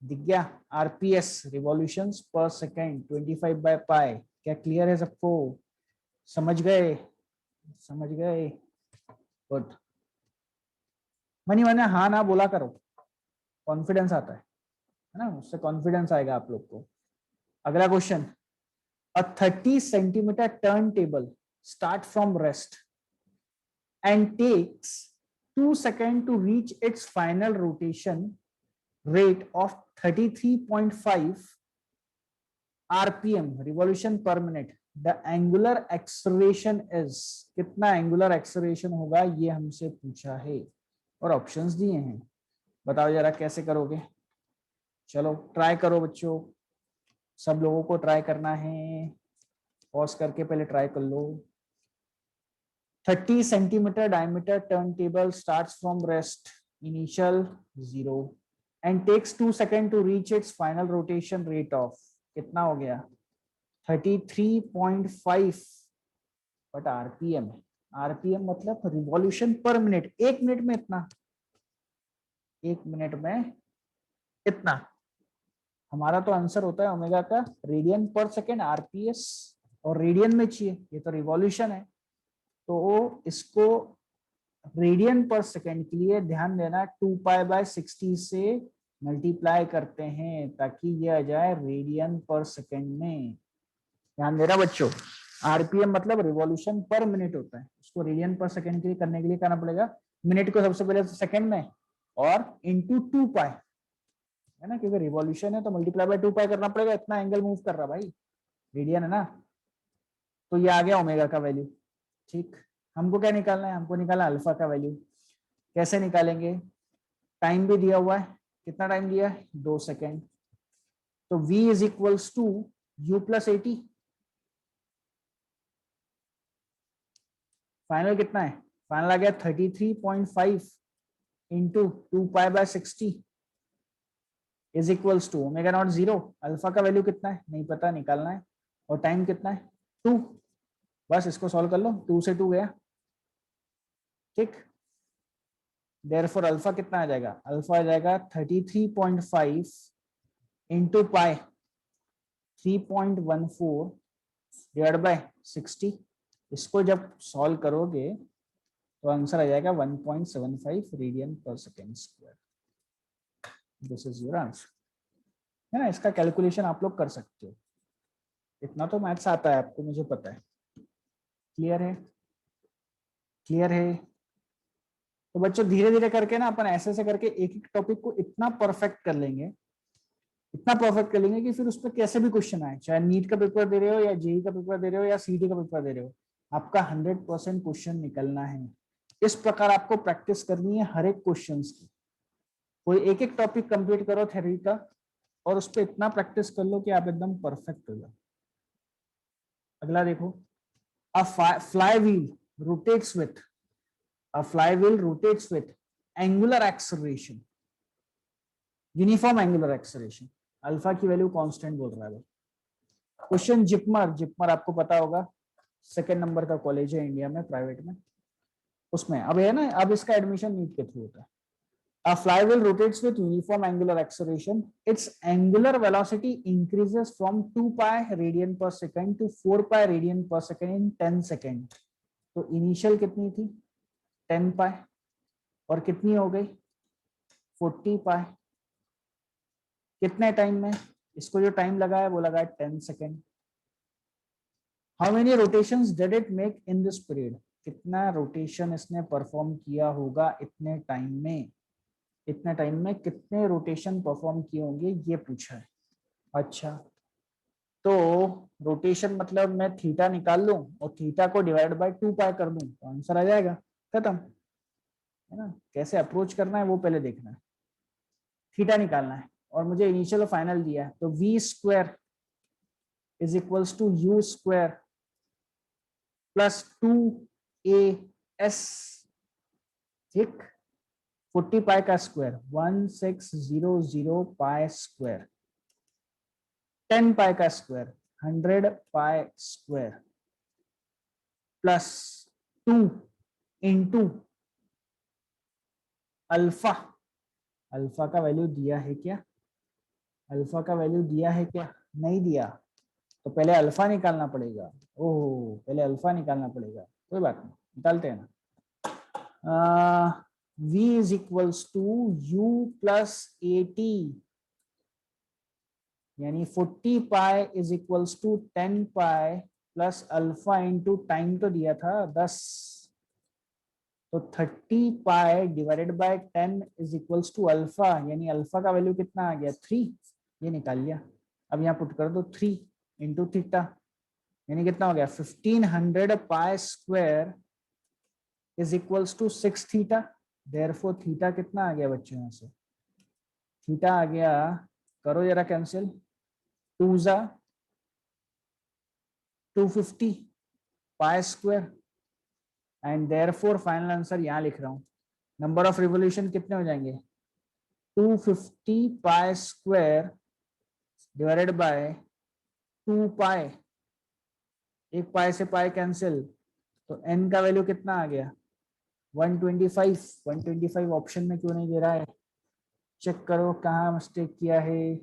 दिख गया, आरपीएस रिवॉल्यूशंस पर सेकेंड 25 बाय पाई। क्या क्लियर है सबको, समझ गए, समझ गए, गुड। मनी मैंने हाँ ना बोला करो, कॉन्फिडेंस आता है ना, उससे कॉन्फिडेंस आएगा आप लोग को। अगला question, a 30 centimetre turn table start from rest and takes 2 seconds to reach its final rotation rate of 33.5 rpm revolution per minute. The angular acceleration is, कितना एंगुलर एक्सेलरेशन होगा ये हमसे पूछा है और ऑप्शंस दिए हैं, बताओ जरा कैसे करोगे। चलो ट्राई करो बच्चों, सब लोगों को ट्राई करना है, पॉज करके पहले ट्राई कर लो। 30 centimeter diameter turntable starts from rest, initial 0, and takes 2 seconds to reach its final rotation rate of, कितना हो गया 33.5, बट आरपीएम है, आरपीएम मतलब रिवॉल्यूशन पर मिनट, एक मिनट में इतना, एक मिनट में इतना, हमारा तो आंसर होता है ओमेगा का रेडियन पर सेकेंड आरपीएस, और रेडियन में चाहिए, ये तो रिवॉल्यूशन है, तो इसको रेडियन पर सेकेंड के लिए ध्यान देना 2 पाई बाय 60 से मल्टीप्लाई करते हैं ताकि ये आ जाए रेडियन पर सेकेंड में। ध्यान देना बच्चों, आरपीएम मतलब रिवॉल्यूशन पर मिनट होता है, उसको रेडियन पर सेकेंड के लिए करने के लिए करना पड़ेगा मिनट को सबसे पहले सेकेंड में और इंटू 2 पाई, है ना, क्योंकि रिवॉल्यूशन है तो मल्टीप्लाई बाय 2 पाई करना पड़ेगा, इतना एंगल मूव कर रहा भाई, रेडियन है ना, तो ये आ गया ओमेगा का वैल्यू। ठीक, हमको क्या निकालना है, हमको निकालना अल्फा का वैल्यू, कैसे निकालेंगे, टाइम भी दिया हुआ है, कितना टाइम दिया है 2 सेकेंड, तो v is equals to u plus 80, final कितना है, फाइनल आ गया 33.5, into 2π/60 is equals to omega naught 0। Alpha का वैल्यू कितना है नहीं पता, निकालना है। और टाइम कितना है 2। बस इसको सॉल्व कर लो, 2 से 2 गया, ठीक। देयरफॉर अल्फा कितना आ जाएगा, अल्फा आ जाएगा 33.5 इंटू पाई 3.14 डिवाइड बाय 60। इसको जब सॉल्व करोगे तो आंसर आ जाएगा 1.75 रेडियन पर second square. This is your answer, है ना। इसका कैलकुलेशन आप लोग कर सकते हो, इतना तो मैथ्स आता है आपको, मुझे पता है। क्लियर है, क्लियर है। तो बच्चों धीरे धीरे करके ना अपन ऐसे ऐसे करके एक एक टॉपिक को इतना परफेक्ट कर लेंगे, इतना परफेक्ट कर लेंगे कि फिर उस पर कैसे भी क्वेश्चन आए, चाहे नीट का पेपर दे रहे हो या जेई का पेपर दे रहे हो या सीटी का पेपर दे रहे हो, आपका 100% क्वेश्चन निकलना है। इस प्रकार आपको प्रैक्टिस करनी है हर एक क्वेश्चन की। कोई एक एक टॉपिक कंप्लीट करो थ्योरी का और उस पर इतना प्रैक्टिस कर लो कि आप एकदम परफेक्ट हो जाओ। अगला देखो, a flywheel rotates with a flywheel rotates with angular acceleration, uniform angular acceleration, alpha की वैल्यू कांस्टेंट बोल रहा है। क्वेश्चन जिपमर, जिपमर आपको पता होगा, सेकंड नंबर का कॉलेज है इंडिया में प्राइवेट में, उसमें अब है ना, अब इसका एडमिशन नीट के थ्रू होता है। A flywheel rotates with uniform angular acceleration. Its angular velocity increases from 2π radian per second to 4π radian per second in 10 second. तो इनिशियल कितनी थी 10π और कितनी हो गई 40π। कितने टाइम में, इसको जो टाइम लगा है वो लगा है 10 second. How many rotations did it make in this period, कितना रोटेशन इसने परफॉर्म किया होगा इतने टाइम में, इतने टाइम में कितने रोटेशन परफॉर्म किए होंगे ये पूछा है। अच्छा, तो रोटेशन मतलब मैं थीटा निकाल लूं और थीटा को डिवाइड बाय 2π कर दूं तो आंसर आ जाएगा, खत्म, है ना। कैसे अप्रोच करना है वो पहले देखना है। थीटा निकालना है और मुझे इनिशियल और फाइनल दिया है, तो v square is equals to u square plus 2as, ठीक। 40π का स्क्वायर 1600 पाई स्क्वायर, 10π का square 100π square plus 2 into alpha. Alpha का वैल्यू दिया है क्या, अल्फा का वैल्यू दिया है क्या, नहीं दिया, तो पहले अल्फा निकालना पड़ेगा। ओह, पहले अल्फा निकालना पड़ेगा, कोई बात नहीं, निकालते हैं ना। v is equals to u plus 80, यानी 40π is equals to 10π plus alpha into time तो दिया था 10, तो 30π divided by 10 is equals to alpha, यानी अल्फा का वैल्यू कितना आ गया 3, ये निकाल लिया। अब यहाँ पुट कर दो 3 इंटू थीटा, यानी कितना हो गया 1500π square is equals to 6 theta. Therefore theta कितना आ गया बच्चों, यहाँ से थीटा आ गया, करो जरा कैंसिल, 2 जा 250 pi square, and therefore final answer यहाँ लिख रहा हूँ, नंबर ऑफ रिवोल्यूशन कितने हो जाएंगे 250 पाई स्क्वायर डिवाइडेड बाय 2 पाई, एक पाई से पाई कैंसिल, तो n का वैल्यू कितना आ गया 125। 125 ऑप्शन में क्यों नहीं दे रहा है, चेक करो कहाँ मिस्टेक किया है।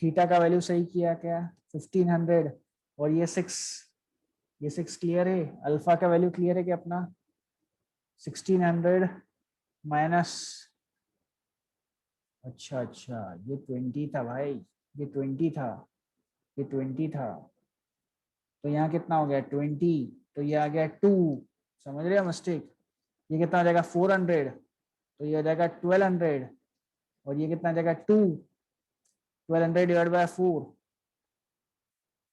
थीटा का वैल्यू सही किया क्या 1500 और ये 6, ये 6 क्लियर है। अल्फा का वैल्यू क्लियर है कि अपना 1600 माइनस, अच्छा ये 20 था भाई, ये 20 था, ये 20 था, तो यहाँ कितना हो गया 20, तो ये आ गया 2, समझ रहे हो मिस्टेक। ये कितना आ जाएगा 400, तो ये हो जाएगा 1200, और ये कितना आ जाएगा 2, 1200 डिवाइड बाय 4,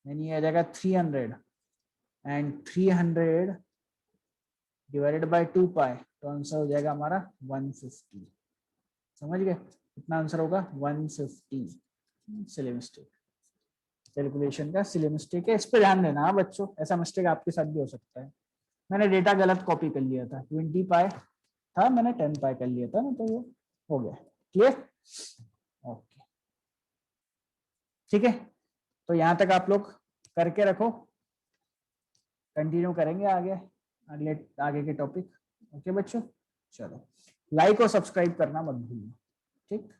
यानी ये आ जाएगा 300, एंड 300 डिवाइडेड बाय 2π, तो आंसर हो जाएगा हमारा 150। समझ गए, कितना आंसर होगा 150। सिली मिस्टेक, कैलकुलेशन का सिली मिस्टेक है, इस पे ध्यान देना बच्चों, ऐसा मिस्टेक आपके साथ भी हो सकता है। मैंने डेटा गलत कॉपी कर लिया था, 20π था, मैंने 10 पाई कर लिया था ना, तो वो हो गया। क्लियर? ओके, ठीक है। तो यहाँ तक आप लोग करके रखो, कंटिन्यू करेंगे आगे अगले आगे के टॉपिक। ओके बच्चों, चलो लाइक और सब्सक्राइब करना मत भूलना, ठीक।